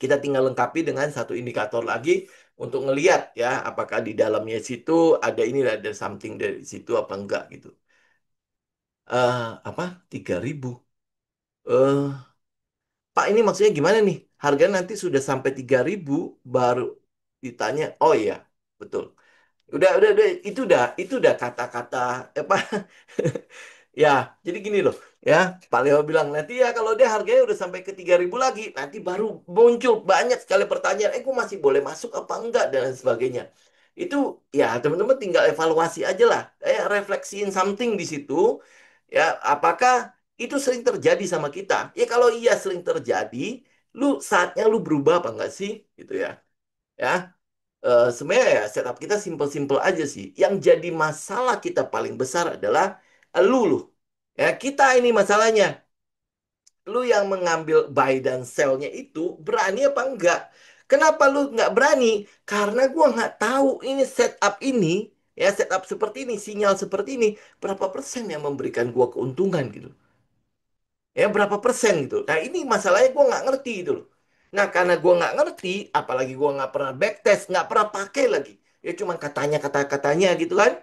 kita tinggal lengkapi dengan satu indikator lagi untuk ngelihat ya apakah di dalamnya situ ada ini ada something dari situ apa enggak gitu. Apa 3.000? Eh Pak ini maksudnya gimana nih? Harga nanti sudah sampai 3.000 baru ditanya. Oh iya, betul. Udah, itu udah kata-kata apa? Ya, jadi gini loh, ya. Pak Leo bilang nanti ya kalau dia harganya udah sampai ke 3.000 lagi, nanti baru muncul banyak sekali pertanyaan, gue masih boleh masuk apa enggak dan lain sebagainya. Itu ya teman-teman tinggal evaluasi aja lah, refleksiin something di situ, ya. Apakah itu sering terjadi sama kita? Ya kalau iya sering terjadi, saatnya lu berubah apa enggak sih, gitu ya. Ya, sebenarnya ya setup kita simple-simple aja sih. Yang jadi masalah kita paling besar adalah lu. Ya, kita ini masalahnya. Lu yang mengambil buy dan sell-nya itu berani apa enggak? Kenapa lu nggak berani? Karena gua nggak tahu ini setup ini, ya setup seperti ini, sinyal seperti ini, berapa persen yang memberikan gua keuntungan gitu. Ya berapa persen gitu. Nah ini masalahnya gua nggak ngerti gitu loh. Nah karena gua nggak ngerti, apalagi gua nggak pernah backtest, nggak pernah pakai lagi. Ya cuma katanya kata-katanya gitu kan.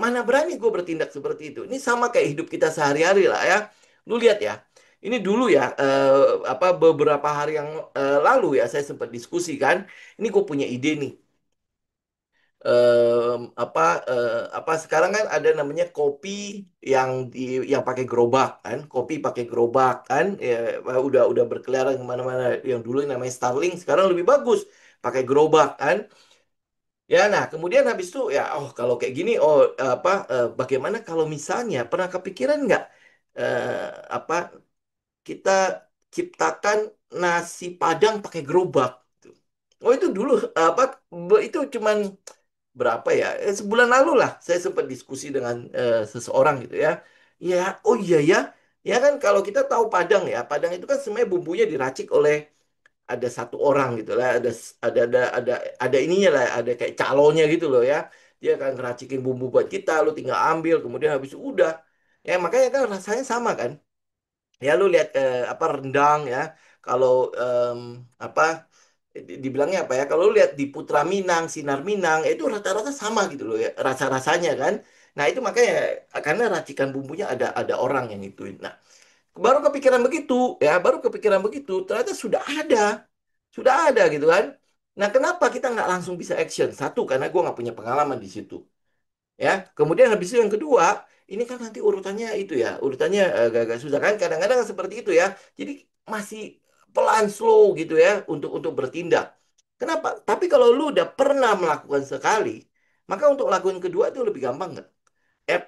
Mana berani gue bertindak seperti itu. Ini sama kayak hidup kita sehari-hari lah ya. Lu lihat ya. Ini dulu ya, apa beberapa hari yang lalu ya saya sempat diskusi kan. Ini gue punya ide nih. Apa apa sekarang kan ada namanya kopi yang pakai gerobak kan, kopi pakai gerobak kan, ya, udah berkeliaran kemana-mana. Yang dulu namanya Starling, sekarang lebih bagus pakai gerobak kan. Ya, nah kemudian habis itu ya, oh kalau kayak gini, apa, bagaimana kalau misalnya pernah kepikiran nggak, eh, apa kita ciptakan nasi Padang pakai gerobak? Oh itu dulu apa itu cuman berapa ya? Sebulan lalu lah saya sempat diskusi dengan seseorang gitu ya. Ya, oh iya ya, ya kan kalau kita tahu Padang ya, Padang itu kan sebenarnya bumbunya diracik oleh ada satu orang gitu lah, ada ininya lah, ada kayak calonnya gitu loh ya. Dia akan ngeracikin bumbu buat kita, lu tinggal ambil kemudian habis itu udah. Ya makanya kan rasanya sama kan. Ya lu lihat apa rendang ya. Kalau apa dibilangnya apa ya? Kalau lu lihat di Putra Minang, Sinar Minang, itu rata-rata sama gitu loh ya, rasa-rasanya kan. Nah, itu makanya karena racikan bumbunya ada orang yang ituin. Nah, baru kepikiran begitu, ya, baru kepikiran begitu, ternyata sudah ada gitu kan. Nah, kenapa kita nggak langsung bisa action? Satu, karena gue nggak punya pengalaman di situ. Ya, kemudian habis itu yang kedua, ini kan nanti urutannya itu ya, urutannya agak-agak susah kan. Kadang-kadang seperti itu ya. Jadi masih pelan slow gitu ya untuk bertindak. Kenapa? Tapi kalau lu udah pernah melakukan sekali, maka untuk lakukan kedua itu lebih gampang nggak?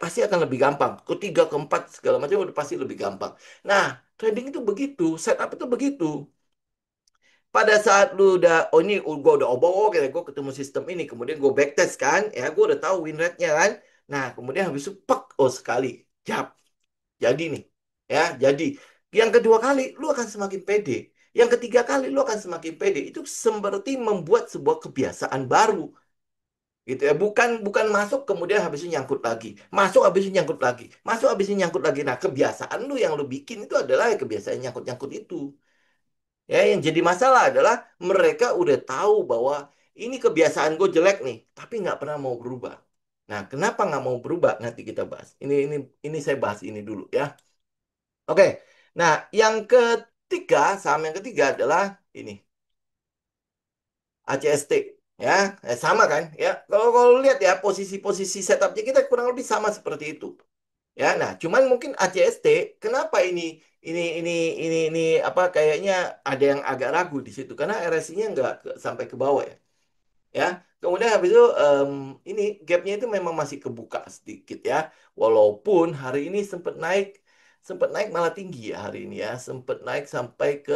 Pasti akan lebih gampang. Ketiga, keempat segala macam udah pasti lebih gampang. Nah, trading itu begitu, setup itu begitu. Pada saat lu udah, oh ini gue udah obok ya, gue ketemu sistem ini, kemudian gue backtest kan, ya gue udah tahu win rate-nya kan. Nah, kemudian habis itu, pek, oh sekali, jap, jadi nih, ya, jadi. Yang kedua kali, lu akan semakin pede. Yang ketiga kali, lu akan semakin pede. Itu seperti membuat sebuah kebiasaan baru, gitu ya. Bukan bukan masuk kemudian habis itu nyangkut lagi, masuk habis itu nyangkut lagi, masuk habis itu nyangkut lagi. Nah, kebiasaan lu yang lu bikin itu adalah kebiasaan nyangkut-nyangkut itu. Ya, yang jadi masalah adalah mereka udah tahu bahwa ini kebiasaan gue jelek nih, tapi nggak pernah mau berubah. Nah, kenapa nggak mau berubah? Nanti kita bahas. Ini saya bahas ini dulu ya. Oke. Nah, yang ketiga, saham yang ketiga adalah ini ACST. Ya, sama kan? Ya, kalau lihat ya posisi-posisi setupnya kita kurang lebih sama seperti itu. Ya, nah, cuman mungkin ACST, kenapa ini apa kayaknya ada yang agak ragu di situ karena RSI-nya nggak sampai ke bawah ya. Ya, kemudian habis itu ini gapnya itu memang masih kebuka sedikit ya. Walaupun hari ini sempat naik malah tinggi ya hari ini ya, sempat naik sampai ke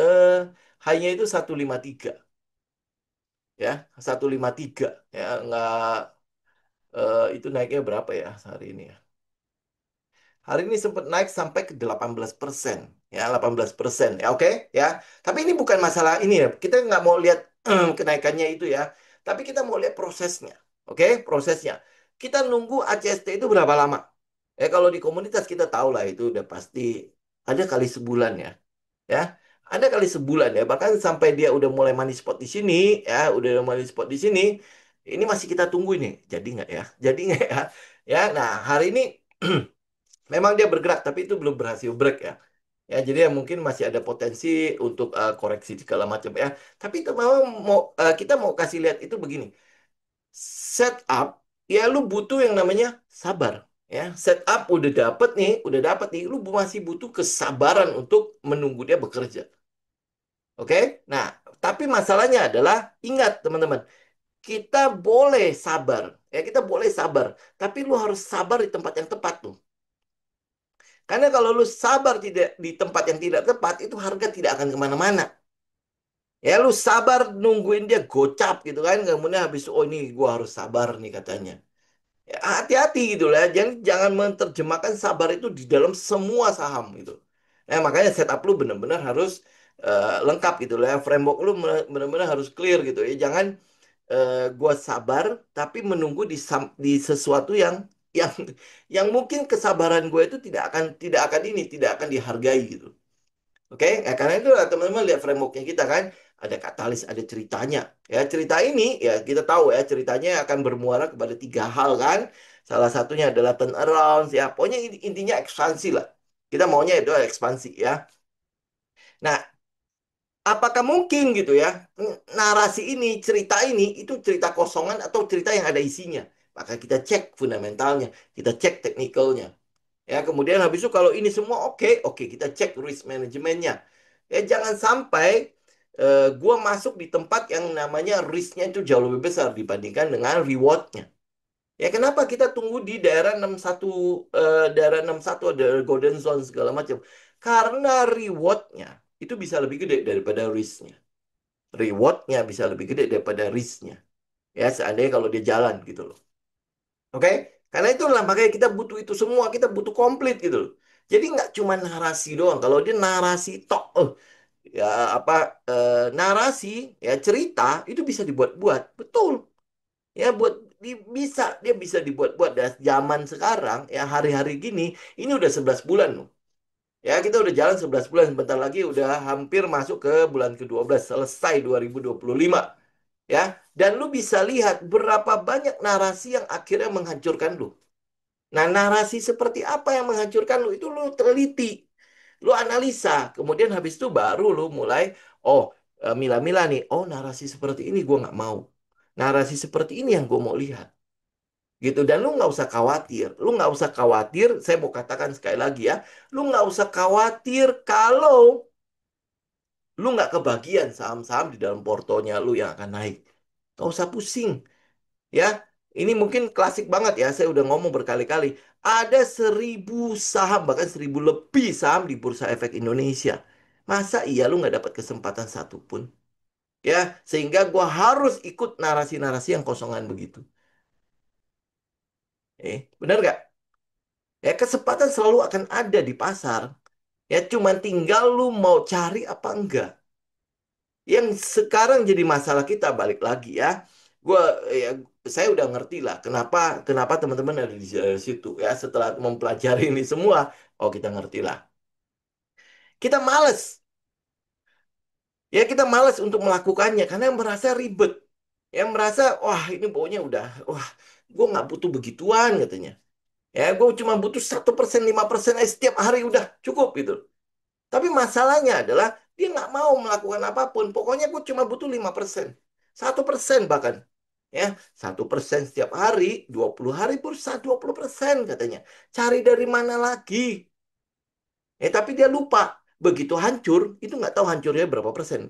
high-nya itu 153 ya, 153 ya, nggak itu naiknya berapa ya hari ini ya? Hari ini sempat naik sampai ke 18%. Ya, 18%. Ya, oke, ya. Tapi ini bukan masalah ini ya. Kita nggak mau lihat kenaikannya itu ya. Tapi kita mau lihat prosesnya. Oke, prosesnya. Kita nunggu ACST itu berapa lama? Kalau di komunitas kita tahu lah itu udah pasti ada kali sebulan ya. Ya, ada kali sebulan ya. Bahkan sampai dia udah mulai money spot di sini, ya, udah money spot di sini. Ini masih kita tunggu ini. Jadi nggak ya? Jadi nggak ya? Ya, nah hari ini memang dia bergerak, tapi itu belum berhasil break ya. Ya, jadi ya mungkin masih ada potensi untuk koreksi segala macam ya. Tapi itu memang kita mau kasih lihat itu begini. Setup ya lu butuh yang namanya sabar ya. Setup udah dapet nih, lu masih butuh kesabaran untuk menunggu dia bekerja. Oke? Nah, tapi masalahnya adalah ingat teman-teman, kita boleh sabar. Ya, kita boleh sabar, tapi lu harus sabar di tempat yang tepat tuh. Karena kalau lu sabar tidak di tempat yang tidak tepat, itu harga tidak akan kemana-mana. Ya lu sabar nungguin dia gocap gitu kan. Kemudian habis, oh ini gua harus sabar nih katanya. Ya, hati-hati gitu lah. Jangan menerjemahkan sabar itu di dalam semua saham gitu. Makanya setup lu benar-benar harus lengkap gitu lah. Framework lu benar-benar harus clear gitu ya. Jangan gua sabar tapi menunggu di sesuatu yang yang mungkin kesabaran gue itu tidak akan dihargai gitu. Oke, karena itu teman-teman lihat frameworknya kita kan ada katalis, ada ceritanya. Ya, cerita ini ya kita tahu ya ceritanya akan bermuara kepada tiga hal kan. Salah satunya adalah turnaround ya. Pokoknya intinya ekspansi lah. Kita maunya itu ekspansi ya. Nah, apakah mungkin gitu ya narasi ini, cerita ini itu cerita kosongan atau cerita yang ada isinya? Maka kita cek fundamentalnya, kita cek teknikalnya. Ya, kemudian habis itu kalau ini semua oke, oke kita cek risk manajemennya. Ya, jangan sampai gua masuk di tempat yang namanya risknya itu jauh lebih besar dibandingkan dengan rewardnya. Ya, kenapa kita tunggu di daerah 61 daerah 61 ada golden zone segala macam? Karena rewardnya itu bisa lebih gede daripada risknya. Rewardnya bisa lebih gede daripada risknya. Ya, seandainya kalau dia jalan gitu loh. Oke? Karena itulah makanya kita butuh itu semua, kita butuh komplit gitu loh. Jadi nggak cuma narasi doang. Kalau dia narasi tok, ya apa narasi, ya cerita itu bisa dibuat-buat, betul. Ya buat dia bisa dibuat-buat dari zaman sekarang, ya hari-hari gini, ini udah 11 bulan loh. Ya kita udah jalan 11 bulan, sebentar lagi udah hampir masuk ke bulan ke-12, selesai 2025. Ya, dan lu bisa lihat berapa banyak narasi yang akhirnya menghancurkan lu. Nah, narasi seperti apa yang menghancurkan lu itu lu teliti, lu analisa, kemudian habis itu baru lu mulai, oh mila-mila nih, oh narasi seperti ini gue nggak mau, narasi seperti ini yang gue mau lihat, gitu. Dan lu nggak usah khawatir, lu nggak usah khawatir, saya mau katakan sekali lagi ya, lu nggak usah khawatir kalau lu nggak kebagian saham-saham di dalam portonya lu yang akan naik, nggak usah pusing. Ya, ini mungkin klasik banget ya. Saya udah ngomong berkali-kali. Ada 1.000 saham, bahkan 1.000 lebih saham di Bursa Efek Indonesia. Masa iya lu nggak dapat kesempatan satupun? Ya, sehingga gua harus ikut narasi-narasi yang kosongan begitu. Benar nggak? Ya, kesempatan selalu akan ada di pasar. Ya, cuman tinggal lu mau cari apa enggak. Yang sekarang jadi masalah kita balik lagi ya. Gua ya, saya udah ngerti lah kenapa kenapa teman-teman ada di situ ya setelah mempelajari ini semua. Oh, kita ngerti lah. Kita males. Ya, kita males untuk melakukannya karena merasa ribet. Ya, merasa wah ini baunya udah wah gue nggak butuh begituan katanya. Ya, gue cuma butuh 1%, 5% setiap hari udah cukup gitu. Tapi masalahnya adalah dia nggak mau melakukan apapun. Pokoknya gue cuma butuh 5%. 1% bahkan. Ya, 1% setiap hari, 20 hari pun 20% katanya. Cari dari mana lagi? Tapi dia lupa. Begitu hancur, itu nggak tahu hancurnya berapa persen.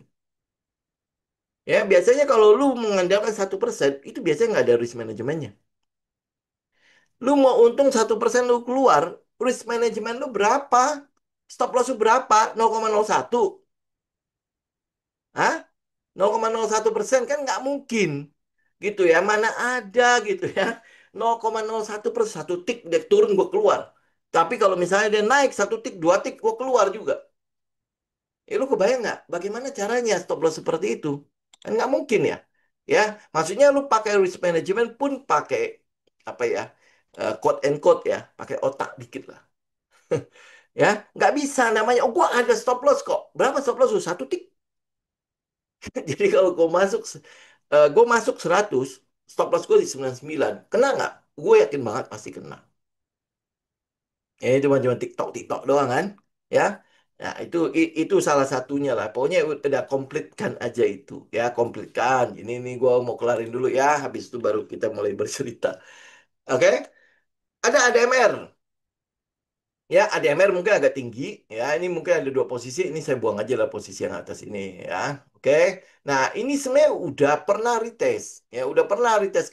Ya, biasanya kalau lu mengandalkan 1%, itu biasanya nggak ada risk manajemennya. Lu mau untung 1% lu keluar, risk manajemen lu berapa? Stop loss lu berapa? 0,01. Hah? 0,01% kan nggak mungkin gitu ya, mana ada gitu ya. 0,01% satu tik dia turun gue keluar, tapi kalau misalnya dia naik satu tik dua tik gue keluar juga. Lu kebayang nggak bagaimana caranya stop loss seperti itu? Kan nggak mungkin ya. Ya, maksudnya lu pakai risk management pun pakai apa ya? Quote and quote ya, pakai otak dikit lah. Ya, nggak bisa namanya. Oh, gua ada stop loss kok. Berapa stop loss? Lu? Satu tik. Jadi kalau gue masuk 100, stop loss gue di 99. Kena nggak? Gue yakin banget pasti kena. Ya, itu cuma TikTok TikTok doang kan, ya. Nah, itu salah satunya lah. Pokoknya udah komplitkan aja itu, ya komplitkan. Ini gue mau kelarin dulu ya. Habis itu baru kita mulai bercerita. Oke? Ada ADMR. Ya, ADMR mungkin agak tinggi. Ya, ini mungkin ada dua posisi. Ini saya buang aja lah posisi yang atas ini. Ya, oke. Nah, ini sebenarnya udah pernah retest. Ya, udah pernah retest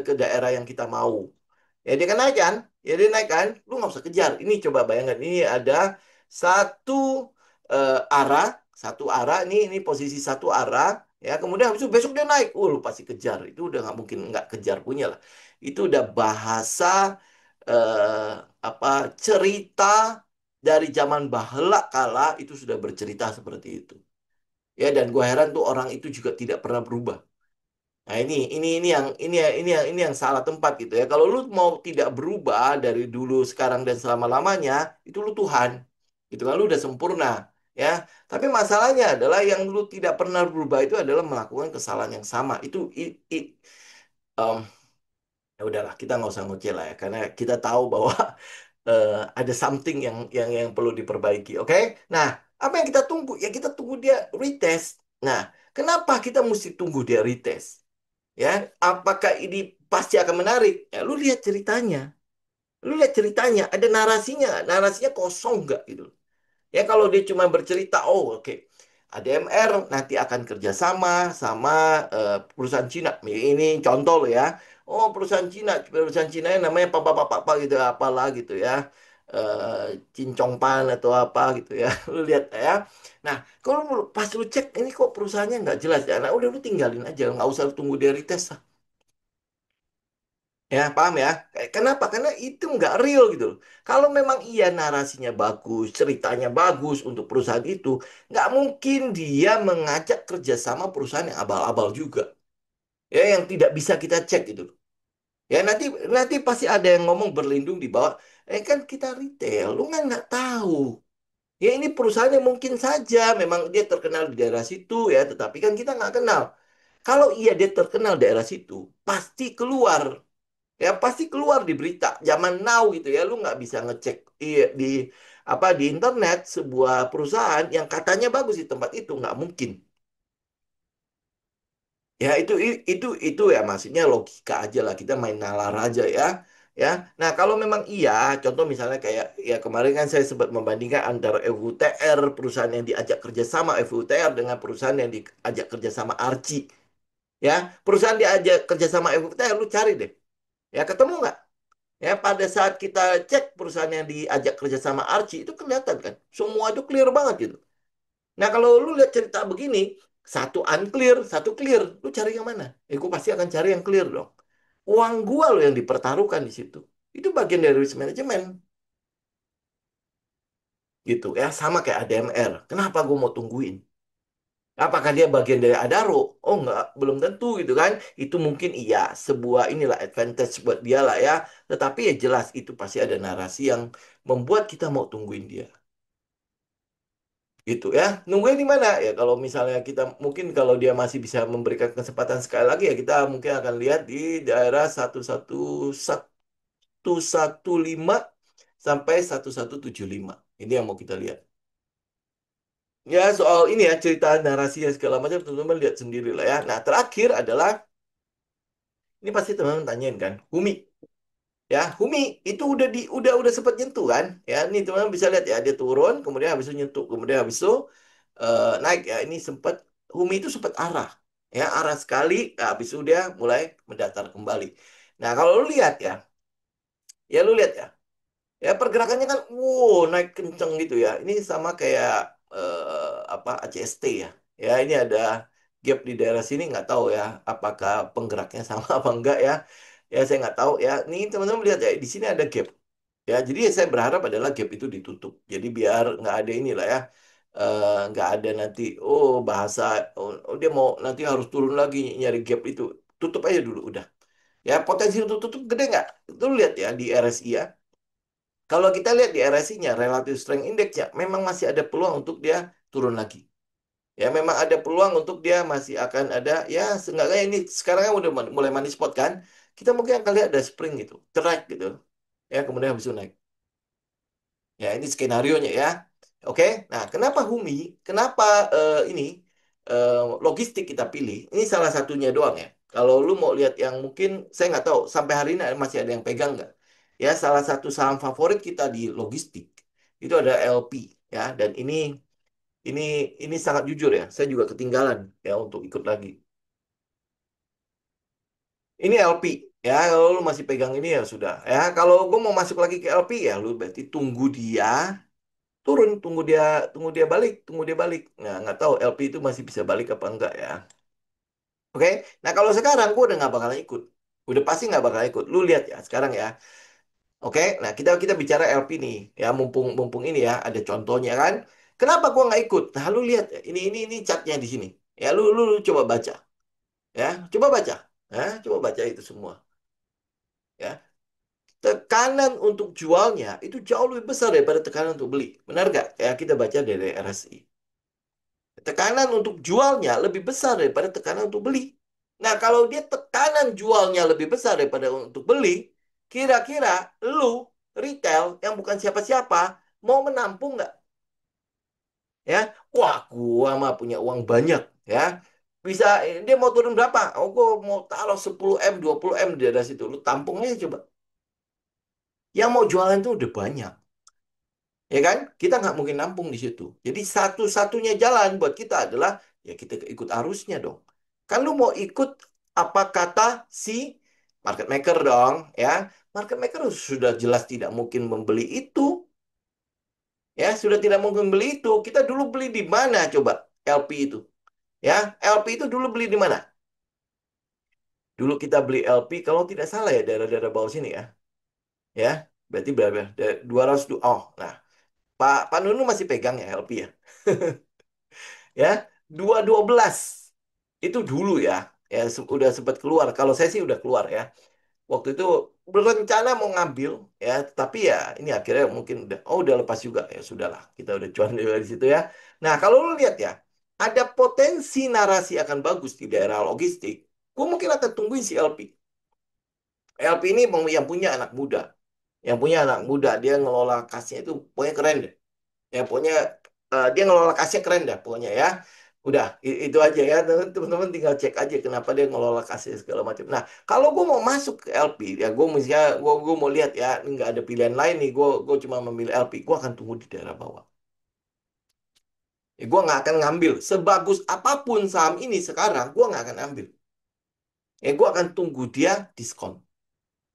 ke daerah yang kita mau. Ya dia kan naik kan? Ya dia naik kan? Lu nggak usah kejar. Ini coba bayangkan. Ini ada satu arah, satu arah. Ini posisi satu arah. Ya kemudian habis itu besok dia naik. Lu pasti kejar. Itu udah nggak mungkin nggak kejar punya lah. Itu udah bahasa eh, apa cerita dari zaman bahela kala itu sudah bercerita seperti itu. Ya dan gua heran tuh orang itu juga tidak pernah berubah. Nah, ini yang salah tempat gitu ya. Kalau lu mau tidak berubah dari dulu, sekarang dan selama-lamanya, itu lu Tuhan. Gitu kan lu udah sempurna, ya. Tapi masalahnya adalah yang lu tidak pernah berubah itu adalah melakukan kesalahan yang sama. Um, ya udahlah, kita nggak usah ngoceh lah ya, karena kita tahu bahwa eh, ada something yang perlu diperbaiki. Oke? Nah, apa yang kita tunggu? Ya kita tunggu dia retest. Nah, kenapa kita mesti tunggu dia retest? Ya, apakah ini pasti akan menarik? Ya, lu lihat ceritanya. Lu lihat ceritanya, ada narasinya nggak? Narasinya kosong nggak gitu. Ya kalau dia cuma bercerita, oh oke, ADMR nanti akan kerjasama sama perusahaan Cina. Ini contoh loh ya. Oh perusahaan Cina yang namanya apa gitu, apalah gitu ya. Cincongpan atau apa gitu ya. Lu lihat ya. Nah, kalau pas lu cek ini kok perusahaannya nggak jelas ya. Nah, udah lu tinggalin aja, nggak usah tunggu dia retest. Ya, paham ya? Kenapa? Karena itu nggak real gitu loh. Kalau memang iya narasinya bagus, ceritanya bagus untuk perusahaan itu, nggak mungkin dia mengajak kerjasama perusahaan yang abal-abal juga. Ya, yang tidak bisa kita cek gitu loh. Ya, nanti nanti pasti ada yang ngomong berlindung di bawah. Kan kita retail, lu nggak tahu. Ya, ini perusahaan yang mungkin saja memang dia terkenal di daerah situ ya, tetapi kan kita nggak kenal. Kalau iya dia terkenal daerah situ, pasti keluar. Ya pasti keluar di berita zaman now gitu ya, lu nggak bisa ngecek di apa di internet sebuah perusahaan yang katanya bagus di tempat itu, nggak mungkin. Ya itu ya maksudnya logika aja lah, kita main nalar aja ya. Ya, nah kalau memang iya, contoh misalnya kayak ya kemarin kan saya sempat membandingkan antara FUTR, perusahaan yang diajak kerjasama FUTR dengan perusahaan yang diajak kerjasama Archie. Ya, perusahaan diajak kerjasama FUTR, lu cari deh. Ya ketemu nggak? Ya, pada saat kita cek perusahaan yang diajak kerja sama Archie itu kelihatan kan, semua itu clear banget gitu. Nah, kalau lu lihat cerita begini, satu unclear, satu clear, lu cari yang mana? Gue pasti akan cari yang clear dong. Uang gua lo yang dipertaruhkan di situ. Itu bagian dari risk management gitu ya, sama kayak ADMR. Kenapa gue mau tungguin? Apakah dia bagian dari Adaro? Oh enggak, belum tentu gitu kan. Itu mungkin iya, sebuah inilah advantage buat dia lah ya. Tetapi ya jelas itu pasti ada narasi yang membuat kita mau tungguin dia. Gitu ya. Nungguin di mana? Ya kalau misalnya kita mungkin kalau dia masih bisa memberikan kesempatan sekali lagi ya kita mungkin akan lihat di daerah 11115 sampai 1175. Ini yang mau kita lihat. Ya soal ini ya cerita narasi dan segala macam teman-teman lihat sendiri lah ya. Nah terakhir adalah ini pasti teman-teman tanyain kan, Humi. Ya, Humi itu udah sempat nyentuh kan? Ya, ini teman-teman bisa lihat ya, dia turun, kemudian habis itu nyentuh, kemudian habis itu naik ya. Ini sempat Humi itu sempat arah. Ya, arah sekali, nah, habis itu dia mulai mendatar kembali. Nah, kalau lu lihat ya, lu lihat ya. Ya, pergerakannya kan naik kenceng gitu ya. Ini sama kayak apa ACST ya. Ya, ini ada gap di daerah sini nggak tahu ya apakah penggeraknya sama apa enggak ya. Ya, saya nggak tahu ya. Ini teman-teman lihat ya, di sini ada gap. Ya, jadi saya berharap adalah gap itu ditutup. Jadi biar nggak ada inilah ya. nggak ada nanti, oh bahasa, oh, dia mau nanti harus turun lagi nyari gap itu. Tutup aja dulu udah. Ya potensi untuk tutup gede nggak? Itu lihat ya di RSI ya. Kalau kita lihat di RSI-nya, Relative Strength Index-nya, memang masih ada peluang untuk dia turun lagi. Ya, memang ada peluang untuk dia masih akan ada, ya seenggaknya ini sekarang kan udah mulai money spot kan. Kita mungkin akan lihat ada spring gitu, track gitu. Ya, kemudian habis itu naik. Ya, ini skenario-nya ya. Oke, nah kenapa Humi, kenapa ini logistik kita pilih? Ini salah satunya doang ya. Kalau lu mau lihat yang mungkin, saya nggak tahu, sampai hari ini masih ada yang pegang nggak? Ya, salah satu saham favorit kita di logistik, itu ada LP. Ya, dan ini ini sangat jujur ya, saya juga ketinggalan ya untuk ikut lagi. Ini LP ya, kalau lu masih pegang ini ya sudah. Ya, kalau gue mau masuk lagi ke LP ya, lu berarti tunggu dia turun, tunggu dia balik, tunggu dia balik. Nah, nggak tahu LP itu masih bisa balik apa enggak ya. Oke, nah kalau sekarang gue udah nggak bakalan ikut, udah pasti nggak bakal ikut. Lu lihat ya sekarang ya. Oke, nah kita kita bicara LP nih, ya mumpung mumpung ini ya ada contohnya kan. Kenapa gua nggak ikut? Nah, lu lihat ya, ini chartnya di sini. Ya, lu coba baca, ya, coba baca, ya, coba baca itu semua, ya. Tekanan untuk jualnya itu jauh lebih besar daripada tekanan untuk beli. Benar nggak? Ya, kita baca dari RSI. Tekanan untuk jualnya lebih besar daripada tekanan untuk beli. Nah, kalau dia tekanan jualnya lebih besar daripada untuk beli, kira-kira lu retail yang bukan siapa-siapa mau menampung nggak? Ya, wah, gua mah punya uang banyak, ya. Bisa, dia mau turun berapa? Oh, gua mau taruh 10 M, 20 M di atas situ. Lu tampung aja coba. Yang mau jualan tuh udah banyak. Ya kan? Kita nggak mungkin nampung di situ. Jadi satu-satunya jalan buat kita adalah ya kita ikut arusnya dong. Kan lu mau ikut apa kata si market maker dong, ya. Market maker sudah jelas tidak mungkin membeli itu, ya. Sudah tidak mungkin beli itu. Kita dulu beli di mana coba LP itu, ya. LP itu dulu beli di mana? Dulu kita beli LP kalau tidak salah ya daerah-daerah bawah sini ya. Ya, berarti berapa? 200. Oh, nah, Pak Nunu masih pegang ya LP ya. Ya, 212 itu dulu ya, ya udah sempat keluar. Kalau saya sih udah keluar ya. Waktu itu berencana mau ngambil ya, tapi ya ini akhirnya mungkin udah lepas juga ya sudahlah, kita udah cuan juga di situ ya. Nah, kalau lu lihat ya, ada potensi narasi akan bagus di daerah logistik. Gue mungkin akan tungguin si LP. LP ini yang punya anak muda, dia ngelola kasnya itu pokoknya keren deh. Ya pokoknya dia ngelola kasnya keren dah pokoknya ya. Udah itu aja ya, teman-teman tinggal cek aja kenapa dia ngelola kasnya segala macam. Nah, kalau gue mau masuk ke LP ya, gue misalnya gue mau lihat ya, ini nggak ada pilihan lain nih, gue cuma memilih LP, gue akan tunggu di daerah bawah. Ya, gue nggak akan ngambil sebagus apapun saham ini sekarang, gue nggak akan ambil. Ya, gue akan tunggu dia diskon.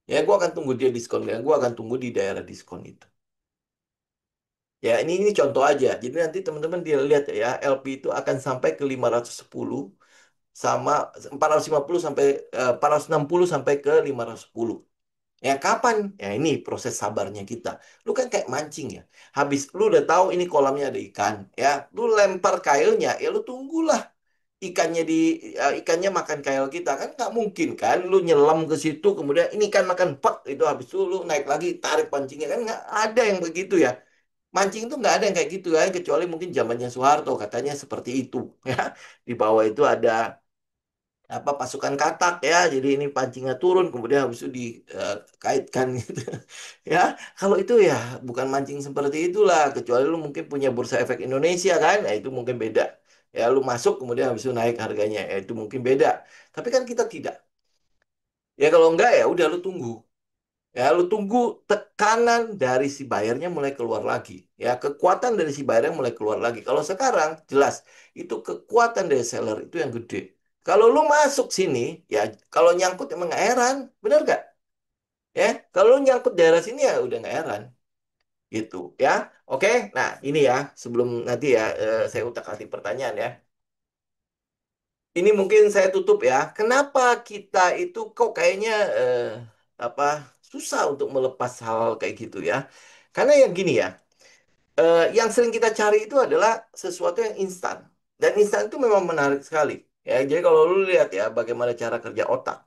Ya, gue akan tunggu dia diskon, ya, gue akan tunggu di daerah diskon itu. Ya, ini contoh aja. Jadi nanti teman-teman dia lihat ya, LP itu akan sampai ke 510 sama 450 sampai 460 sampai ke 510. Ya kapan? Ya ini proses sabarnya kita. Lu kan kayak mancing ya. Habis lu udah tahu ini kolamnya ada ikan, ya. Lu lempar kailnya, ya lu tunggulah ikannya makan kail kita kan nggak mungkin kan lu nyelam ke situ kemudian ini kan makan pek itu habis itu lu naik lagi tarik pancingnya kan nggak ada yang begitu ya. Mancing itu nggak ada yang kayak gitu kan, kecuali mungkin zamannya Soeharto katanya seperti itu ya. Di bawah itu ada apa pasukan katak ya, jadi ini pancingnya turun kemudian habis itu dikaitkan gitu. Ya, kalau itu ya bukan mancing seperti itulah, kecuali lu mungkin punya Bursa Efek Indonesia kan, nah itu mungkin beda. Ya lu masuk kemudian habis itu naik harganya, ya itu mungkin beda. Tapi kan kita tidak. Ya kalau enggak ya udah lu tunggu. Ya, lu tunggu tekanan dari si bayarnya mulai keluar lagi. Ya, kekuatan dari si bayarnya mulai keluar lagi. Kalau sekarang, jelas, itu kekuatan dari seller itu yang gede. Kalau lu masuk sini, ya kalau nyangkut emang nggak heran. Bener nggak? Ya, kalau lu nyangkut daerah sini ya udah nggak heran. Gitu, ya. Oke, nah ini ya, sebelum nanti ya, saya utak atik pertanyaan ya. Ini mungkin saya tutup ya. Kenapa kita itu kok kayaknya apa susah untuk melepas hal kayak gitu ya? Karena yang gini ya. Yang sering kita cari itu adalah sesuatu yang instan. Dan instan itu memang menarik sekali. Ya, jadi kalau lu lihat ya bagaimana cara kerja otak.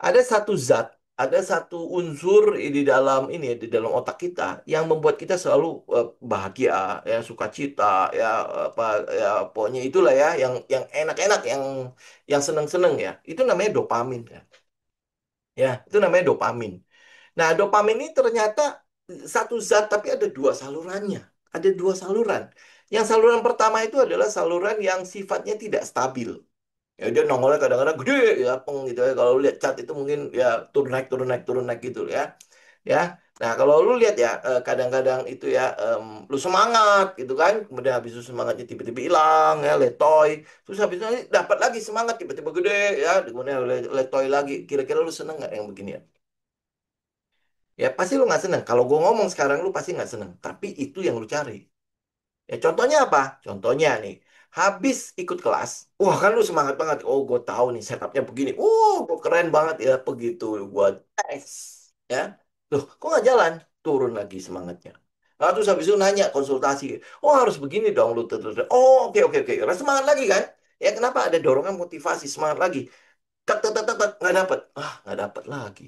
Ada satu zat, ada satu unsur di dalam ini di dalam otak kita yang membuat kita selalu bahagia, ya sukacita, ya apa ya pokoknya itulah ya yang enak-enak, yang seneng-seneng ya. Itu namanya dopamin ya. Ya, itu namanya dopamin. Nah, dopamin ini ternyata satu zat tapi ada dua salurannya. Ada dua saluran. Yang saluran pertama itu adalah saluran yang sifatnya tidak stabil. Ya dia nongolnya kadang-kadang gede ya, peng gitu ya. Kalau lu lihat cat itu mungkin ya turun naik gitu ya. Ya. Nah, kalau lu lihat ya kadang-kadang itu ya lu semangat gitu kan. Kemudian habis itu semangatnya tiba-tiba hilang ya, letoy. Terus habis itu nanti dapat lagi semangat tiba-tiba gede ya, kemudian letoy lagi. Kira-kira lu seneng nggak yang begini ya? Ya pasti lu nggak seneng. Kalau gue ngomong sekarang lu pasti nggak seneng. Tapi itu yang lu cari. Ya contohnya apa? Contohnya nih, habis ikut kelas, wah kan lu semangat banget. Oh gue tahu nih setupnya begini. Gue keren banget ya begitu. Gue tes, ya. Loh, kok nggak jalan? Turun lagi semangatnya. Lalu terus habis itu nanya konsultasi. Oh harus begini dong lu. Oh oke oke oke. Rasa semangat lagi kan? Ya kenapa ada dorongan motivasi semangat lagi? Tak tak tak tak tak. Nggak dapet. Ah nggak dapet lagi.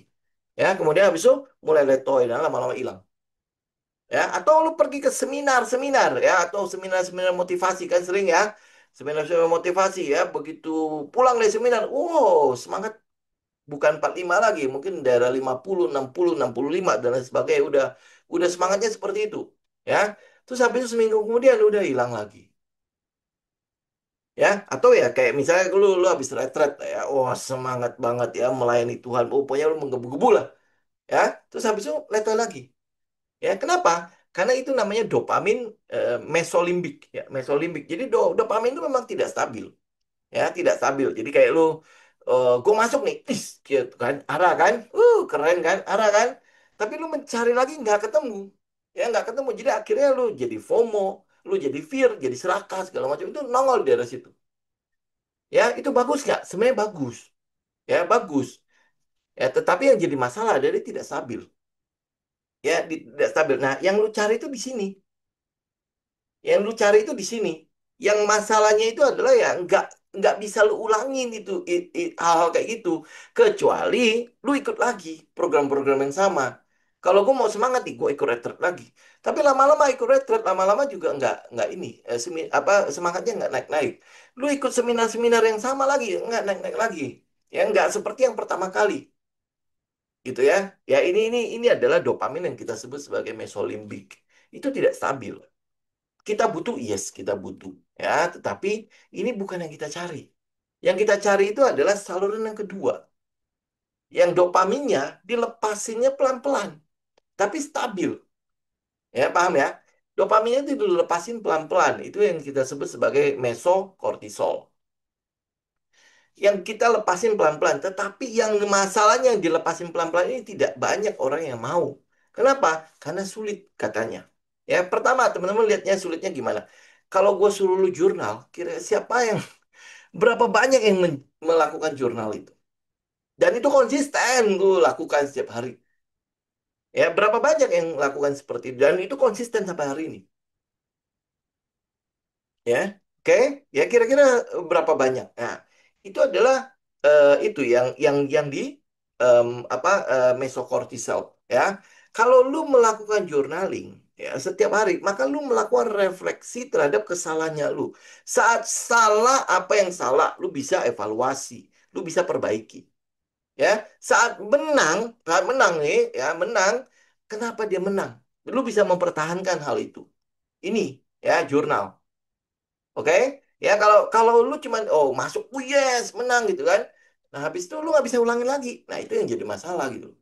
Ya kemudian habis itu mulai letoy dan lama-lama hilang. Ya atau lu pergi ke seminar-seminar ya atau seminar-seminar motivasi kan sering ya seminar-seminar motivasi ya begitu pulang dari seminar wow semangat bukan 45 lagi mungkin daerah 50 65 dan lain sebagainya udah semangatnya seperti itu ya terus habis itu seminggu kemudian udah hilang lagi ya atau ya kayak misalnya lu habis retret ya wah semangat banget ya melayani Tuhan. Oh, pokoknya lu menggebu-gebu lah ya terus habis itu leto lagi. Ya, kenapa? Karena itu namanya dopamin mesolimbik ya, mesolimbik. Jadi dopamin itu memang tidak stabil, ya, tidak stabil. Jadi kayak lu gue masuk nih, gitu kan, arah kan, keren kan, arah kan. Tapi lu mencari lagi nggak ketemu, ya nggak ketemu. Jadi akhirnya lu jadi FOMO, lu jadi fear, jadi serakah segala macam itu nongol di daerah situ. Ya, itu bagus nggak? Sebenarnya bagus, ya bagus. Ya, tetapi yang jadi masalah adalah dia tidak stabil, ya tidak stabil. Nah, yang lu cari itu di sini. Yang lu cari itu di sini. Yang masalahnya itu adalah ya nggak bisa lu ulangin itu hal-hal kayak gitu. Kecuali lu ikut lagi program-program yang sama. Kalau gue mau semangat nih, gue ikut retret lagi. Tapi lama-lama ikut retret, lama-lama juga nggak ini apa semangatnya nggak naik-naik. Lu ikut seminar-seminar yang sama lagi, nggak naik-naik lagi. Ya nggak seperti yang pertama kali, gitu ya. Ya ini adalah dopamin yang kita sebut sebagai mesolimbik. Itu tidak stabil. Kita butuh, yes, kita butuh. Ya, tetapi ini bukan yang kita cari. Yang kita cari itu adalah saluran yang kedua. Yang dopaminnya dilepasinnya pelan-pelan, tapi stabil. Ya, paham ya? Dopaminnya itu dilepasin pelan-pelan. Itu yang kita sebut sebagai mesokortisol. Yang kita lepasin pelan-pelan. Tetapi yang masalahnya yang dilepasin pelan-pelan ini tidak banyak orang yang mau. Kenapa? Karena sulit katanya. Ya, pertama teman-teman lihatnya sulitnya gimana? Kalau gue suruh lu jurnal, kira siapa yang berapa banyak yang melakukan jurnal itu? Dan itu konsisten lu lakukan setiap hari. Ya, berapa banyak yang melakukan seperti itu? Dan itu konsisten sampai hari ini. Ya, oke. Ya, kira-kira berapa banyak? Nah, itu adalah itu yang di apa mesokortisol. Ya, kalau lu melakukan journaling ya setiap hari, maka lu melakukan refleksi terhadap kesalahannya lu. Saat salah apa yang salah, lu bisa evaluasi, lu bisa perbaiki. Ya, saat menang nih, ya menang. Kenapa dia menang? Lu bisa mempertahankan hal itu. Ini ya jurnal. Oke, ya kalau kalau lu cuman oh masuk, oh yes menang gitu kan. Nah habis itu lu nggak bisa ulangin lagi. Nah itu yang jadi masalah gitu.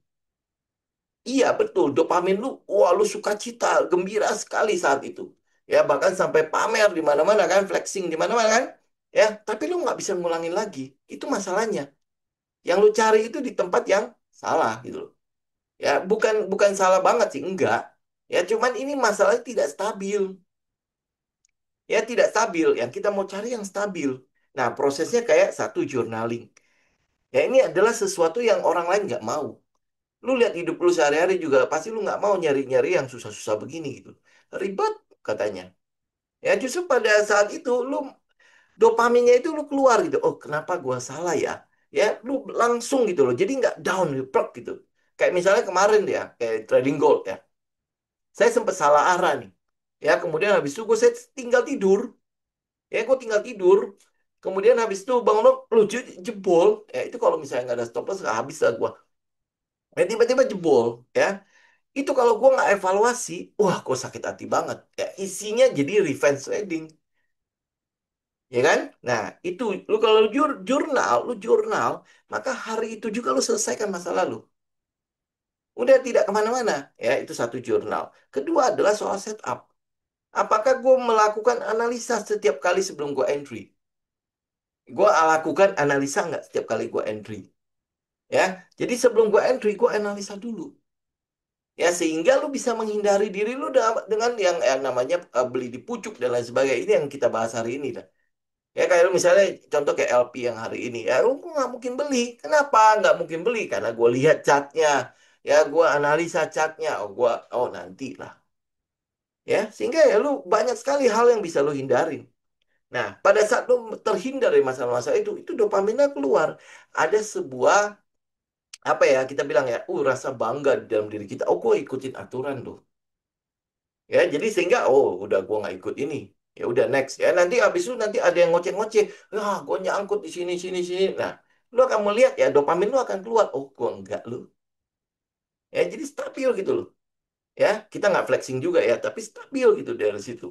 Iya betul, dopamin lu, wah lu sukacita, gembira sekali saat itu. Ya bahkan sampai pamer di mana-mana kan, flexing di mana-mana kan. Ya, tapi lu nggak bisa ngulangin lagi. Itu masalahnya. Yang lu cari itu di tempat yang salah gitu loh. Ya bukan bukan salah banget sih, enggak. Ya cuman ini masalahnya tidak stabil. Ya tidak stabil. Yang kita mau cari yang stabil. Nah, prosesnya kayak satu journaling. Ya ini adalah sesuatu yang orang lain nggak mau. Lu lihat hidup lu sehari-hari juga pasti lu nggak mau nyari-nyari yang susah-susah begini gitu. ribet katanya. Ya justru pada saat itu lu dopaminnya itu lu keluar gitu. Oh, kenapa gua salah ya? Ya, lu langsung gitu loh. Jadi nggak down gitu, plek gitu. Kayak misalnya kemarin ya, kayak trading gold ya. Saya sempat salah arah nih. Ya, kemudian habis itu saya tinggal tidur. Ya, gue tinggal tidur. Kemudian habis itu bangun, lu jebol. Ya, itu kalau misalnya nggak ada stop loss, nggak habis lah gue. Ya, tiba-tiba jebol. Ya, itu kalau gue nggak evaluasi, wah, gue sakit hati banget. Ya, isinya jadi revenge trading. Ya kan? Nah, itu lu kalau lu jurnal, maka hari itu juga lu selesaikan masa lalu. Udah tidak kemana-mana. Ya, itu satu jurnal. Kedua adalah soal setup. Apakah gue melakukan analisa setiap kali sebelum gue entry? Gue lakukan analisa nggak setiap kali gue entry? Ya, jadi sebelum gue entry, gue analisa dulu. Ya, sehingga lu bisa menghindari diri lu dengan yang namanya beli di pucuk dan lain sebagainya. Ini yang kita bahas hari ini. Ya kayak lu misalnya contoh kayak LP yang hari ini. Ya lu nggak mungkin beli. Kenapa nggak mungkin beli? Karena gue lihat chartnya. Ya gue analisa chartnya. Oh nanti lah. Ya sehingga ya lu banyak sekali hal yang bisa lu hindarin. Nah pada saat lu terhindar dari masalah-masalah itu dopaminnya keluar. Ada sebuah apa ya kita bilang ya, rasa bangga di dalam diri kita. Oh gue ikutin aturan tuh. Ya jadi sehingga udah gue nggak ikut ini. Ya udah next ya nanti habis itu nanti ada yang ngoceh-ngoceh. Gue nyangkut di sini sini sini. Nah, lu akan melihat ya dopamin lu akan keluar. Oh, gue enggak lu. Ya jadi stabil gitu loh. Ya kita nggak flexing juga ya, tapi stabil gitu dari situ.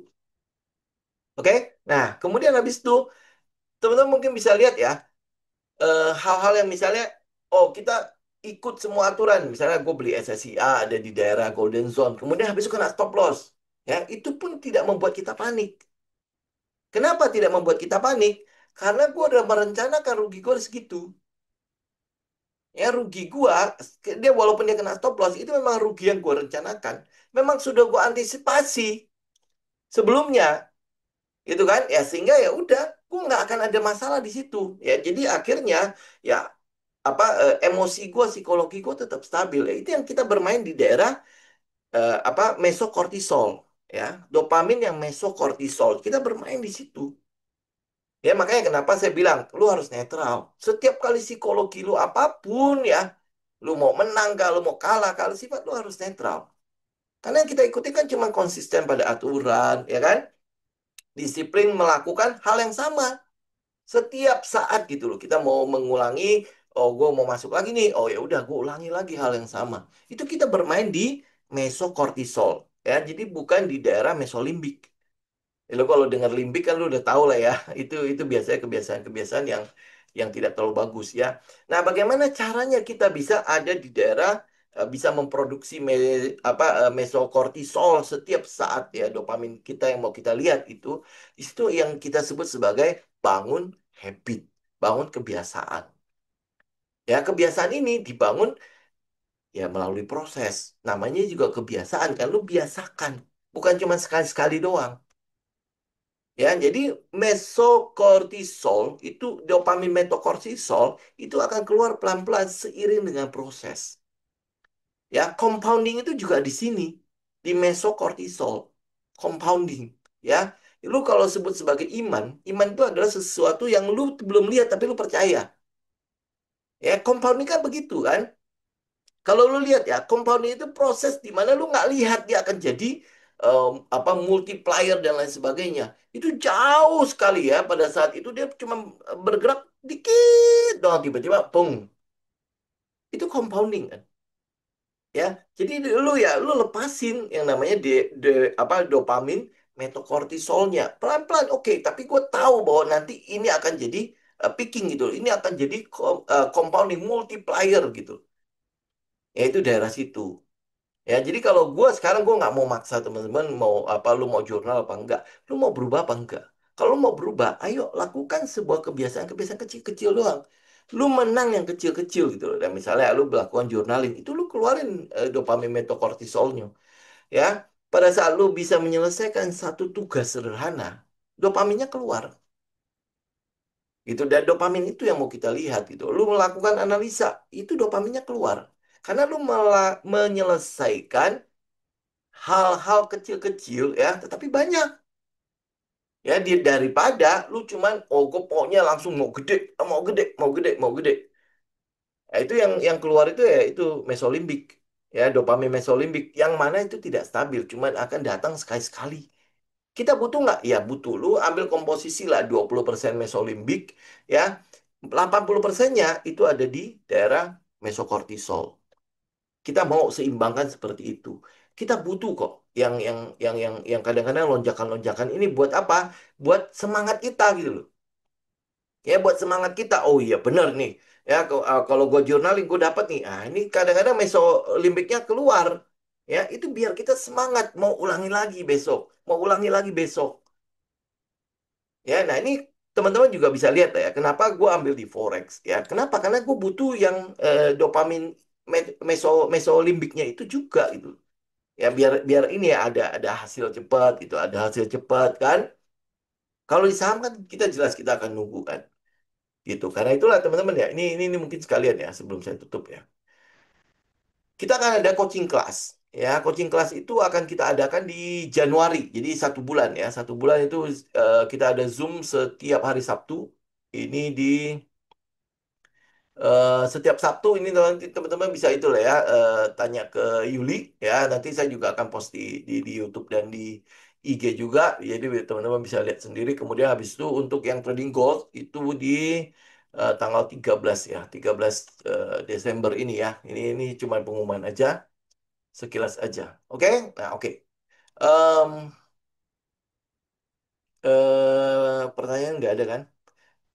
Oke. Nah kemudian habis itu teman-teman mungkin bisa lihat ya hal-hal yang misalnya kita ikut semua aturan. Misalnya gue beli SSIA ada di daerah Golden Zone. Kemudian habis itu kena stop loss. Ya itu pun tidak membuat kita panik. Kenapa tidak membuat kita panik? Karena gue udah merencanakan rugi gue segitu. Ya rugi gue, dia walaupun dia kena stop loss, itu memang rugi yang gue rencanakan. Memang sudah gue antisipasi sebelumnya, gitu kan? Ya sehingga ya udah, gue nggak akan ada masalah di situ. Ya jadi akhirnya ya emosi gue, psikologi gue tetap stabil. Ya, itu yang kita bermain di daerah mesokortisol, ya dopamin yang mesokortisol. Kita bermain di situ. Ya, makanya kenapa saya bilang, lu harus netral. Setiap kali psikologi lu apapun ya, lu mau menang kah, lu mau kalah, kalau sifat lu harus netral. Karena yang kita ikuti kan cuma konsisten pada aturan, ya kan? Disiplin melakukan hal yang sama. Setiap saat gitu loh. Kita mau mengulangi, oh gue mau masuk lagi nih, oh ya udah gue ulangi lagi hal yang sama. Itu kita bermain di mesokortisol. Ya, jadi bukan di daerah mesolimbik. Ya, lo kalau dengar limbik kan lo udah tahu lah ya. Itu biasanya kebiasaan-kebiasaan yang tidak terlalu bagus ya. Nah, bagaimana caranya kita bisa ada di daerah bisa memproduksi mesokortisol setiap saat ya dopamin kita yang mau kita lihat itu yang kita sebut sebagai bangun habit, bangun kebiasaan. Ya, kebiasaan ini dibangun ya melalui proses. Namanya juga kebiasaan kan lu biasakan, bukan cuma sekali-sekali doang. Ya, jadi mesokortisol itu dopamin metokortisol itu akan keluar pelan-pelan seiring dengan proses. Ya, compounding itu juga di sini di mesokortisol. Compounding, ya. Lu kalau sebut sebagai iman, iman itu adalah sesuatu yang lu belum lihat tapi lu percaya. Ya, compounding kan begitu kan? Kalau lu lihat ya, compounding itu proses di mana lu nggak lihat dia akan jadi multiplier dan lain sebagainya. Itu jauh sekali ya. Pada saat itu dia cuma bergerak dikit doang tiba-tiba, pung. Itu compounding kan. Ya, jadi lu lepasin yang namanya dopamin metokortisolnya pelan-pelan. Oke, tapi gue tahu bahwa nanti ini akan jadi peaking gitu. Ini akan jadi compounding multiplier gitu. Ya itu daerah situ. Ya, jadi kalau gue sekarang gue nggak mau maksa teman-teman mau apa lu mau jurnal apa enggak, lu mau berubah apa enggak. Kalau lu mau berubah, ayo lakukan sebuah kebiasaan-kebiasaan kecil-kecil doang. Lu menang yang kecil-kecil gitu loh. Dan misalnya lu melakukan journaling, itu lu keluarin dopamin metokortisolnya. Ya, pada saat lu bisa menyelesaikan satu tugas sederhana, dopaminnya keluar. Gitu dan dopamin itu yang mau kita lihat gitu. Lu melakukan analisa, itu dopaminnya keluar. Karena lu menyelesaikan hal-hal kecil-kecil ya, tetapi banyak. Ya, daripada lu cuman, oh gue pokoknya langsung mau gede, mau gede, mau gede, mau gede. Nah, itu yang keluar itu ya itu mesolimbik. Ya, dopamin mesolimbik. Yang mana itu tidak stabil, cuman akan datang sekali-sekali. Kita butuh nggak? Ya butuh. Lu ambil komposisi lah 20% mesolimbik, ya. 80%-nya itu ada di daerah mesokortisol. Kita mau seimbangkan seperti itu. Kita butuh kok yang kadang-kadang lonjakan-lonjakan ini buat apa? Buat semangat kita gitu loh. Ya buat semangat kita. Oh iya bener nih. Ya kalau gue journaling gue dapat nih. Ah ini kadang-kadang mesolimbiknya keluar. Ya itu biar kita semangat mau ulangi lagi besok, mau ulangi lagi besok. Ya, nah ini teman-teman juga bisa lihat ya, kenapa gue ambil di forex ya. Kenapa? Karena gue butuh yang dopamin mesolimbiknya itu juga gitu. Ya biar biar ini ya ada hasil cepat gitu, ada hasil cepat kan. Kalau di saham kan kita jelas kita akan nunggu kan. Gitu. Karena itulah teman-teman ya, ini mungkin sekalian ya sebelum saya tutup ya. Kita akan ada coaching class. Ya, coaching class itu akan kita adakan di Januari. Jadi 1 bulan ya. 1 bulan itu kita ada Zoom setiap hari Sabtu. Ini di setiap Sabtu ini nanti teman-teman bisa itu lah ya tanya ke Yuli ya. Nanti saya juga akan post di YouTube dan di IG juga. Jadi teman-teman bisa lihat sendiri. Kemudian habis itu untuk yang trading gold itu di tanggal 13 ya, 13 Desember ini ya. Ini cuma pengumuman aja, sekilas aja. Oke? Nah, oke. Em, Pertanyaan nggak ada kan?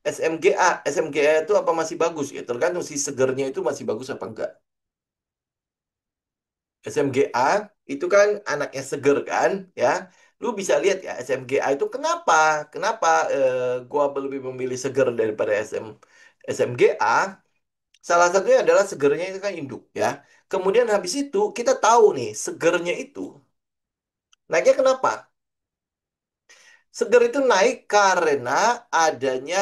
SMGA itu apa masih bagus ya? Tergantung si segernya itu masih bagus apa enggak. SMGA itu kan anaknya seger kan, ya. Lu bisa lihat ya SMGA itu kenapa? Kenapa gua lebih memilih seger daripada SMGA? Salah satunya adalah segernya itu kan induk ya. Kemudian habis itu kita tahu nih segernya itu naiknya kenapa? Seger itu naik karena adanya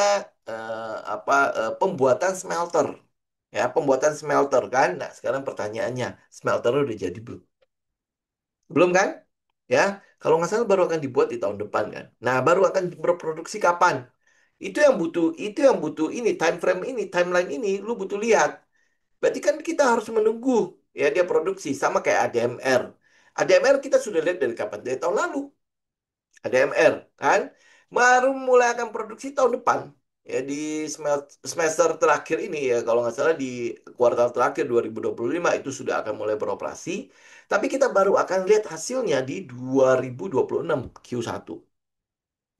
pembuatan smelter. Ya, pembuatan smelter kan. Nah, sekarang pertanyaannya, smelter udah jadi belum? Belum kan? Ya, kalau nggak salah baru akan dibuat di tahun depan kan. Nah, baru akan berproduksi kapan? Itu yang butuh ini time frame ini, timeline ini lu butuh lihat. Berarti kan kita harus menunggu ya dia produksi sama kayak ADMR. ADMR kita sudah lihat dari kapan? Dari tahun lalu. ADMR kan baru mulai akan produksi tahun depan. Ya di semester terakhir ini ya kalau nggak salah di kuartal terakhir 2025 itu sudah akan mulai beroperasi. Tapi kita baru akan lihat hasilnya di 2026 Q1.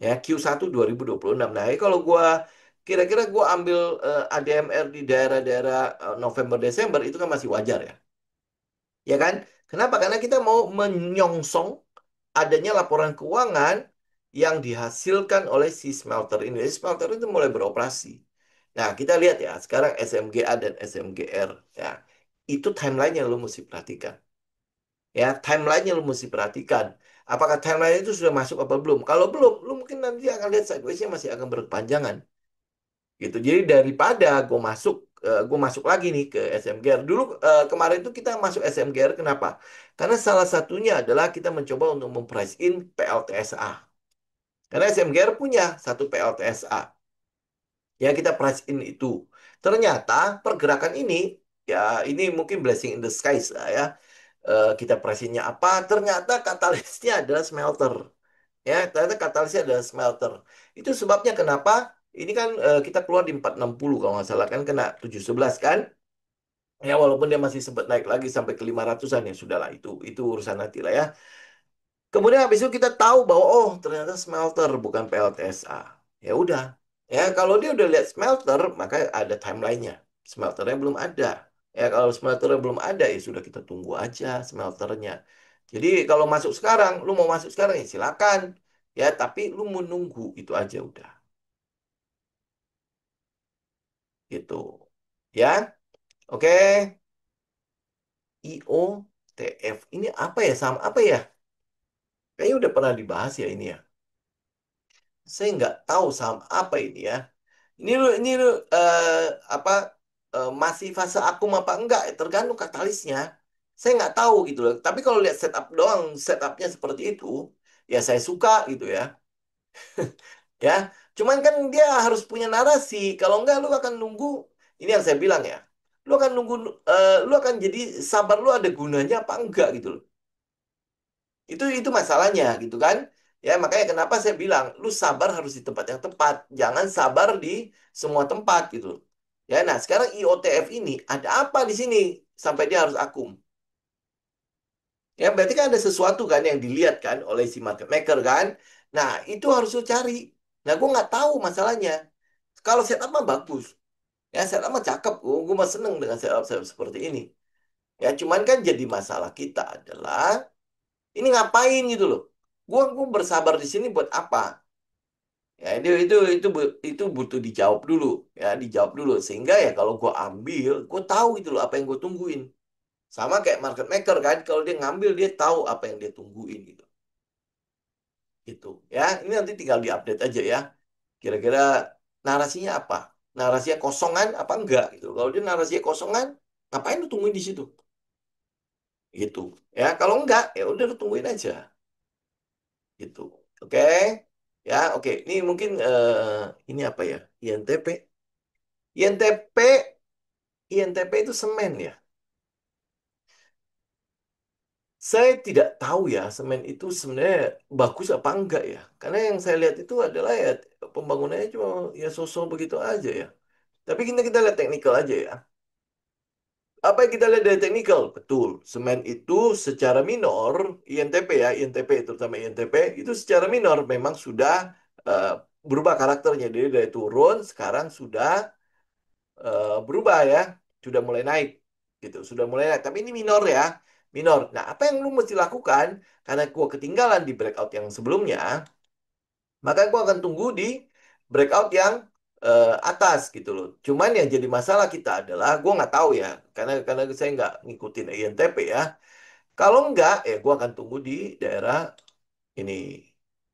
Ya Q1 2026. Nah, ini kalau kira-kira gua ambil ADMR di daerah-daerah November Desember itu kan masih wajar ya. Ya kan? Kenapa? Karena kita mau menyongsong adanya laporan keuangan yang dihasilkan oleh si smelter ini. Jadi smelter itu mulai beroperasi. Nah, kita lihat ya, sekarang SMGA dan SMGR. Ya, itu timeline yang lu mesti perhatikan. Ya, timeline-nya lu mesti perhatikan. Apakah timeline itu sudah masuk apa belum? Kalau belum, lu mungkin nanti akan lihat sideways-nya masih akan berkepanjangan. Gitu. Jadi daripada gue masuk lagi nih ke SMGR. Dulu kemarin itu kita masuk SMGR kenapa? Karena salah satunya adalah kita mencoba untuk memprice in PLTSA. Karena SMGR punya satu PLTSA. Ya kita price in itu. Ternyata pergerakan ini ya ini mungkin blessing in the skies lah ya. Kita price in-nya apa? Ternyata katalisnya adalah smelter. Ya, ternyata katalisnya adalah smelter. Itu sebabnya kenapa ini kan kita keluar di 460 kalau nggak salah kan kena 711 kan. Ya walaupun dia masih sempat naik lagi sampai ke 500-an ya sudahlah itu urusan nanti lah ya. Kemudian habis itu kita tahu bahwa oh ternyata smelter bukan PLTSA. Ya udah. Ya kalau dia udah lihat smelter maka ada timelinenya. Smelternya belum ada. Ya kalau smelternya belum ada ya sudah kita tunggu aja smelternya. Jadi kalau masuk sekarang, lu mau masuk sekarang ya silakan. Ya tapi lu mau nunggu itu aja udah. Gitu. Ya. Oke. IOTF ini apa ya sama apa ya? Kayaknya udah pernah dibahas ya ini ya. Saya nggak tahu saham apa ini ya. Ini lu apa masih fase akum apa enggak? Tergantung katalisnya. Saya nggak tahu gitu loh. Tapi kalau lihat setup doang, setupnya seperti itu, ya saya suka gitu ya. Ya, cuman kan dia harus punya narasi. Kalau enggak, lu akan nunggu. Ini yang saya bilang ya. Lu akan nunggu, lu akan jadi sabar lu ada gunanya apa enggak gitu loh. Itu masalahnya gitu kan. Ya, makanya kenapa saya bilang, lu sabar harus di tempat yang tepat. Jangan sabar di semua tempat gitu. Ya, nah sekarang IOTF ini ada apa di sini sampai dia harus akum? Ya, berarti kan ada sesuatu kan yang dilihat kan oleh si market maker kan. Nah, itu harus lu cari. Nah, gue nggak tahu masalahnya. Kalau setup mah bagus. Ya, setup mah cakep. Gue mah seneng dengan setup seperti ini. Ya, cuman kan jadi masalah kita adalah ini ngapain gitu loh. Gue bersabar di sini buat apa? Ya, itu butuh dijawab dulu. Ya, dijawab dulu. Sehingga ya kalau gue ambil, gue tahu gitu loh apa yang gue tungguin. Sama kayak market maker kan. Kalau dia ngambil, dia tahu apa yang dia tungguin gitu. Gitu. Ya, ini nanti tinggal diupdate aja ya. Kira-kira narasinya apa? Narasinya kosongan apa enggak gitu. Kalau dia narasinya kosongan, ngapain lu tungguin di situ? Gitu. Ya, kalau enggak, ya udah lu tungguin aja. Gitu. Oke. Ya, oke. Ini mungkin ini apa ya? INTP. INTP, INTP itu semen ya. Saya tidak tahu ya, semen itu sebenarnya bagus apa enggak ya. Karena yang saya lihat itu adalah ya pembangunannya cuma ya sosok begitu aja ya. Tapi kita lihat teknikal aja ya. Apa yang kita lihat dari teknikal? Betul. Semen itu secara minor, INTP ya, INTP terutama INTP, itu secara minor memang sudah eh, berubah karakternya. Jadi dari turun, sekarang sudah berubah ya. Sudah mulai naik. Gitu, sudah mulai naik. Tapi ini minor ya. Minor. Nah, apa yang lu mesti lakukan? Karena gua ketinggalan di breakout yang sebelumnya, maka gua akan tunggu di breakout yang atas gitu loh. Cuman yang jadi masalah kita adalah gua nggak tahu ya, karena saya nggak ngikutin INTP ya. Kalau nggak, ya gua akan tunggu di daerah ini.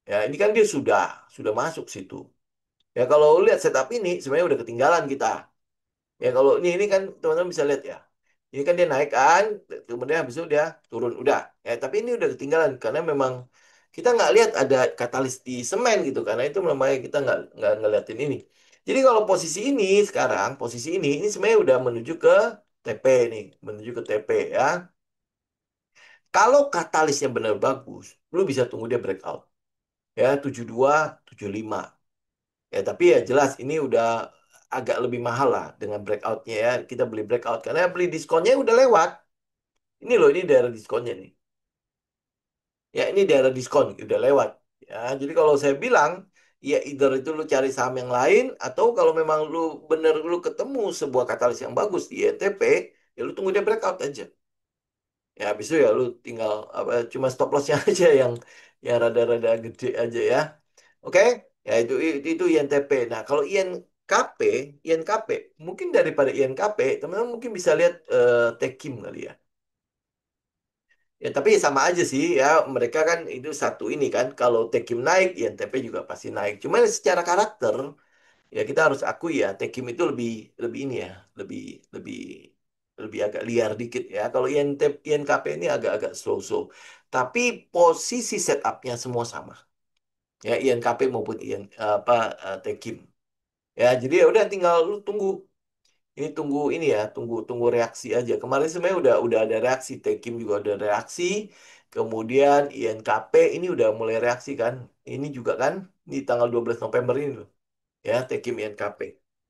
Ya, ini kan dia sudah masuk situ. Ya kalau lihat setup ini sebenarnya udah ketinggalan kita. Ya kalau ini kan teman-teman bisa lihat ya. Ini kan dia naik kan, kemudian habis itu dia turun udah. Ya tapi ini udah ketinggalan karena memang kita nggak lihat ada katalis di semen gitu karena itu namanya kita nggak ngeliatin ini. Jadi kalau posisi ini sekarang posisi ini sebenarnya udah menuju ke TP nih, menuju ke TP ya. Kalau katalisnya benar bagus, lu bisa tunggu dia breakout ya 72, 75. Ya, tapi ya jelas ini udah agak lebih mahal lah dengan breakoutnya ya. Kita beli breakout karena beli diskonnya udah lewat. Ini loh, ini daerah diskonnya nih. Ya, ini daerah diskon udah lewat. Ya, jadi kalau saya bilang, ya either itu lu cari saham yang lain atau kalau memang lu bener lu ketemu sebuah katalis yang bagus di ETP, ya lu tunggu dia breakout aja. Ya, habis itu ya lu tinggal apa cuma stop lossnya aja yang rada-rada gede aja ya. Oke, ya itu INTP. Nah, kalau INKP, INKP mungkin daripada INKP, teman-teman mungkin bisa lihat Tekim kali ya. Ya, tapi sama aja sih ya. Mereka kan itu satu ini kan. Kalau Tekim naik, INTP juga pasti naik. Cuman secara karakter, ya kita harus akui ya, Tekim itu lebih lebih ini ya, lebih lebih lebih agak liar dikit ya. Kalau INKP ini agak-agak slow-slow. Tapi posisi setupnya semua sama. Ya, INKP maupun apa Tekim. Ya, jadi ya udah tinggal lu tunggu. Ini tunggu ini ya, tunggu tunggu reaksi aja. Kemarin sebenarnya udah ada reaksi, Tekim juga ada reaksi. Kemudian INKP ini udah mulai reaksi kan. Ini juga kan di tanggal 12 November ini loh. Ya, Tekim INKP.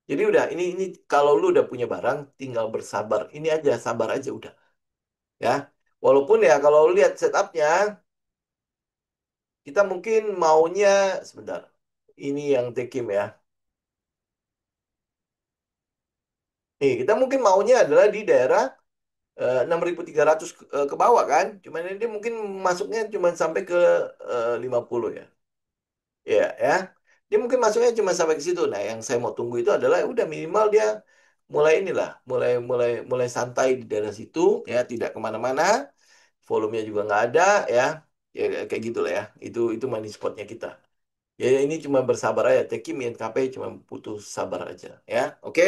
Jadi udah ini kalau lu udah punya barang tinggal bersabar. Ini aja sabar aja udah. Ya. Walaupun ya kalau lu lihat setupnya kita mungkin maunya sebentar. Ini yang Tekim ya. Nih, kita mungkin maunya adalah di daerah 6.300 ke bawah kan. Cuman ini dia mungkin masuknya cuma sampai ke 50 ya. Ya, ya. Dia mungkin masuknya cuma sampai ke situ. Nah, yang saya mau tunggu itu adalah udah minimal dia mulai inilah, mulai mulai mulai santai di daerah situ ya, tidak kemana-mana, volumenya juga nggak ada ya. Ya kayak gitulah ya. Itu money spotnya kita. Ya ini cuma bersabar aja. Teki KP cuma butuh sabar aja ya. Oke.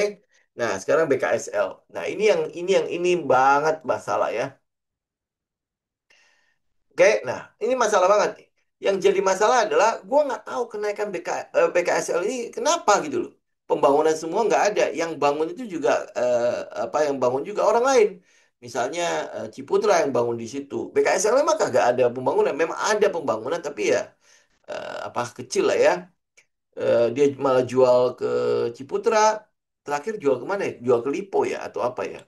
Nah, sekarang BKSL. Nah, ini yang ini banget masalah ya. Oke, nah ini masalah banget nih. Yang jadi masalah adalah gue nggak tahu kenaikan BKSL ini kenapa gitu loh. Pembangunan semua nggak ada. Yang bangun itu juga apa yang bangun juga orang lain. Misalnya Ciputra yang bangun di situ. BKSL memang kagak ada pembangunan. Memang ada pembangunan tapi ya apa kecil lah ya. Dia malah jual ke Ciputra. Terakhir jual kemana ya? Jual ke Lipo ya atau apa ya?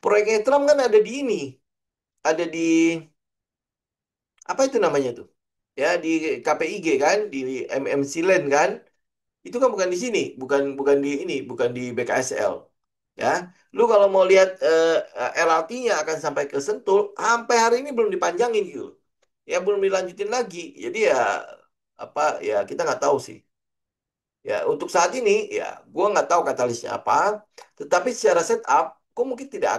Proyeknya Trump kan ada di ini. Ada di apa itu namanya tuh? Ya di KPIG kan, di MMC Land kan. Itu kan bukan di sini, bukan bukan di ini, bukan di BKSL. Ya, lu kalau mau lihat LRT-nya akan sampai ke Sentul, sampai hari ini belum dipanjangin gitu. Ya belum dilanjutin lagi. Jadi ya apa ya kita nggak tahu sih. Ya, untuk saat ini ya gua nggak tahu katalisnya apa, tetapi secara setup gua mungkin tidak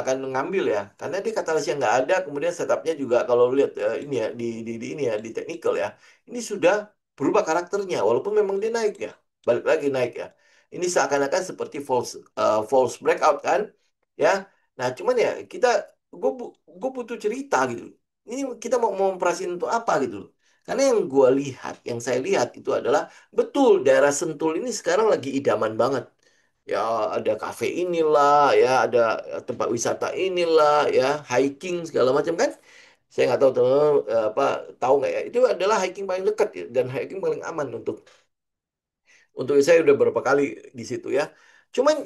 akan mengambil ya, karena dia katalisnya nggak ada, kemudian setupnya juga kalau lihat ini ya di ini ya di technical ya, ini sudah berubah karakternya walaupun memang dia naik ya, balik lagi naik ya. Ini seakan-akan seperti false breakout kan, ya. Nah, cuman ya gue butuh cerita gitu. Ini kita mau memperhatiin untuk apa gitu loh. Karena yang gue lihat, yang saya lihat itu adalah betul, daerah Sentul ini sekarang lagi idaman banget. Ya, ada kafe inilah, ya, ada tempat wisata inilah, ya, hiking segala macam kan. Saya nggak tahu tuh apa tahu nggak ya? Itu adalah hiking paling dekat ya, dan hiking paling aman untuk saya udah beberapa kali di situ ya. Cuman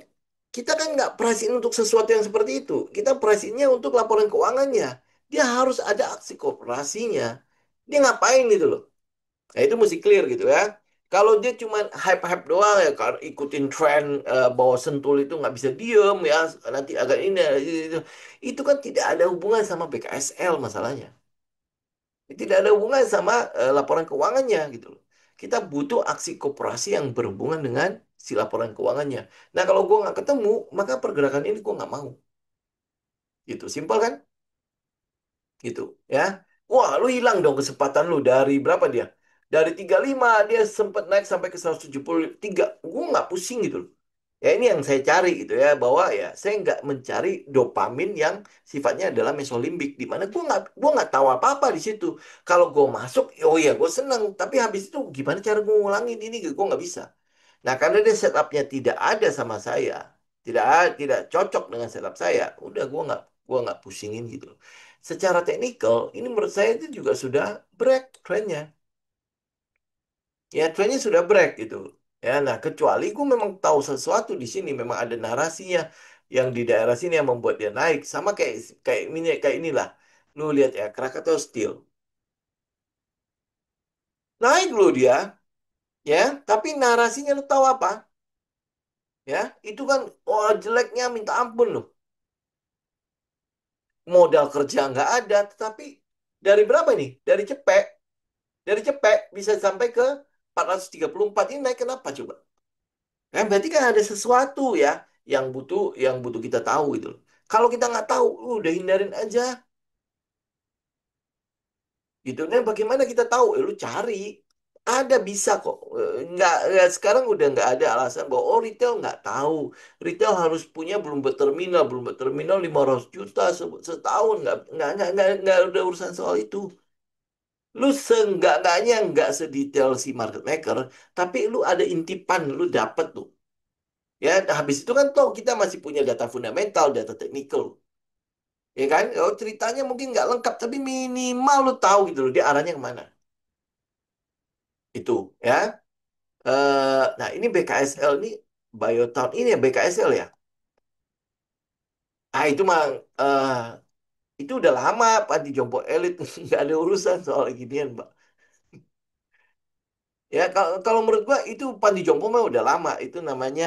kita kan nggak perhatiin untuk sesuatu yang seperti itu. Kita perhatiinnya untuk laporan keuangannya. Dia harus ada aksi kooperasinya. Dia ngapain gitu loh? Nah, itu mesti clear gitu ya. Kalau dia cuma hype-hype doang ya, kalau ikutin tren bahwa Sentul itu nggak bisa diem ya, nanti agak ini, itu kan tidak ada hubungan sama BKSL masalahnya. Tidak ada hubungan sama laporan keuangannya gitu loh. Kita butuh aksi koperasi yang berhubungan dengan si laporan keuangannya. Nah kalau gue nggak ketemu, maka pergerakan ini gue nggak mau. Gitu, simpel kan? Gitu ya. Wah, lu hilang dong kesempatan lu dari berapa dia? Dari 35 dia sempat naik sampai ke 173. Gue nggak pusing gitu loh. Ya ini yang saya cari gitu ya, bahwa ya saya nggak mencari dopamin yang sifatnya adalah mesolimbik, di mana gue nggak tahu apa-apa di situ. Kalau gue masuk, oh ya gue seneng, tapi habis itu gimana cara gue ngulangin ini, gue nggak bisa. Nah, karena dia setupnya tidak ada sama saya, tidak cocok dengan setup saya, udah gue nggak pusingin gitu. Secara teknikal, ini menurut saya itu juga sudah break trennya. Ya, trennya sudah break gitu. Ya, nah kecuali gue memang tahu sesuatu di sini, memang ada narasinya yang di daerah sini yang membuat dia naik. Sama kayak kayak inilah. Lu lihat ya, Krakatau Steel. Naik lu dia, ya, tapi narasinya lu tahu apa? Ya, itu kan oh jeleknya minta ampun loh. Modal kerja nggak ada, tetapi dari berapa nih? Dari cepek bisa sampai ke 434 ini naik kenapa coba? Kan berarti kan ada sesuatu ya yang butuh kita tahu gitu loh. Kalau kita nggak tahu, udah hindarin aja gitu. Dan bagaimana kita tahu? Lu cari. Ada bisa kok. Sekarang udah nggak ada alasan bahwa oh retail nggak tahu. Retail harus punya belum berterminal 500 juta setahun nggak ada urusan soal itu. Lu seenggak-enggaknya nggak sedetail si market maker, tapi lu ada intipan, lu dapet tuh. Ya, nah, habis itu kan toh kita masih punya data fundamental, data teknikal. Ya kan? Oh, ceritanya mungkin nggak lengkap, tapi minimal lu tahu gitu loh, dia arahnya kemana. Itu, ya. Nah, ini BKSL ini, Biotown ini ya BKSL ya. Ah, itu mah, eh, itu udah lama, Panti Jompo Elit. Nggak ada urusan soal ginian, Mbak. Ya, kalau menurut gua, itu Panti Jompo mah udah lama. Itu namanya,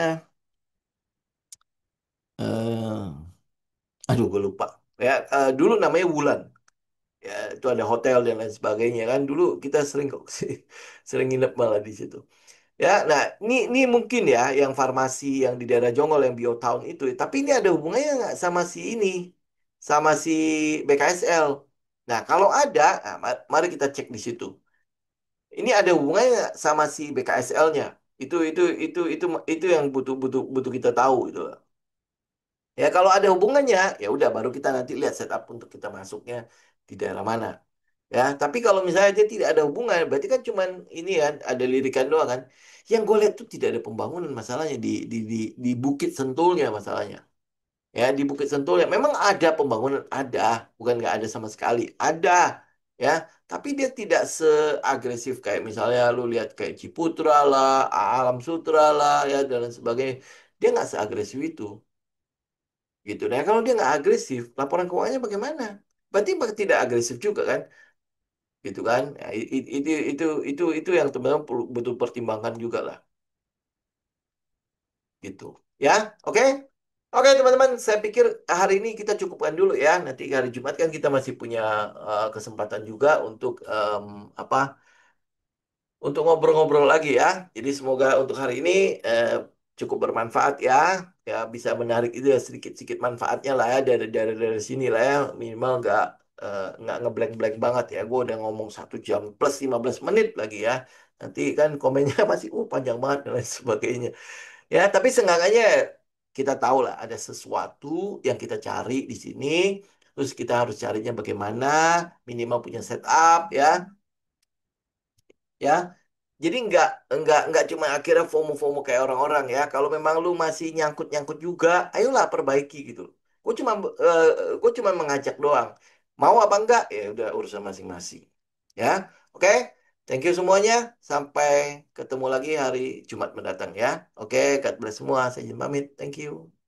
eh aduh, gue lupa. Ya, dulu namanya Wulan. Ya, itu ada hotel dan lain sebagainya kan. Dulu kita sering kok sering nginep malah di situ. Ya, nah ini mungkin ya yang farmasi yang di daerah Jonggol yang Biotown itu. Tapi ini ada hubungannya nggak sama si ini, sama si BKSL. Nah, kalau ada, nah, mari kita cek di situ. Ini ada hubungannya nggak sama si BKSL-nya? Itu yang butuh butuh butuh kita tahu itu. Ya kalau ada hubungannya, ya udah baru kita nanti lihat setup untuk kita masuknya di daerah mana. Ya, tapi kalau misalnya dia tidak ada hubungan, berarti kan cuman ini ya, ada lirikan doang kan. Yang gue lihat tuh tidak ada pembangunan masalahnya di Bukit Sentulnya masalahnya. Ya, di Bukit Sentul ya memang ada pembangunan, ada, bukan nggak ada sama sekali, ada, ya. Tapi dia tidak seagresif kayak misalnya lu lihat kayak Ciputra lah, Alam Sutra lah, ya dan lain sebagainya. Dia nggak seagresif itu, gitu. Nah, kalau dia nggak agresif, laporan keuangannya bagaimana? Berarti tidak agresif juga kan, gitu kan? Ya, itu yang teman-teman perlu betul pertimbangkan juga lah, gitu. Ya, oke. Oke teman-teman, saya pikir hari ini kita cukupkan dulu ya. Nanti hari Jumat kan kita masih punya kesempatan juga untuk apa? Untuk ngobrol-ngobrol lagi ya. Jadi semoga untuk hari ini cukup bermanfaat ya. Ya bisa menarik itu ya sedikit-sedikit manfaatnya lah ya dari sini lah ya. Minimal nggak ngeblank-blank banget ya. Gue udah ngomong 1 jam plus 15 menit lagi ya. Nanti kan komennya masih panjang banget dan lain sebagainya. Ya, tapi seenggaknya kita tahu lah ada sesuatu yang kita cari di sini. Terus kita harus carinya bagaimana, minimal punya setup ya, ya. Jadi nggak cuma akhirnya FOMO-FOMO kayak orang-orang ya. Kalau memang lu masih nyangkut-nyangkut juga, ayolah perbaiki gitu. Gue cuma eh, gue cuma mengajak doang. Mau apa enggak? Ya udah urusan masing-masing. Ya, oke. Thank you semuanya. Sampai ketemu lagi hari Jumat mendatang ya. Oke, God bless semua. Saya izin pamit. Thank you.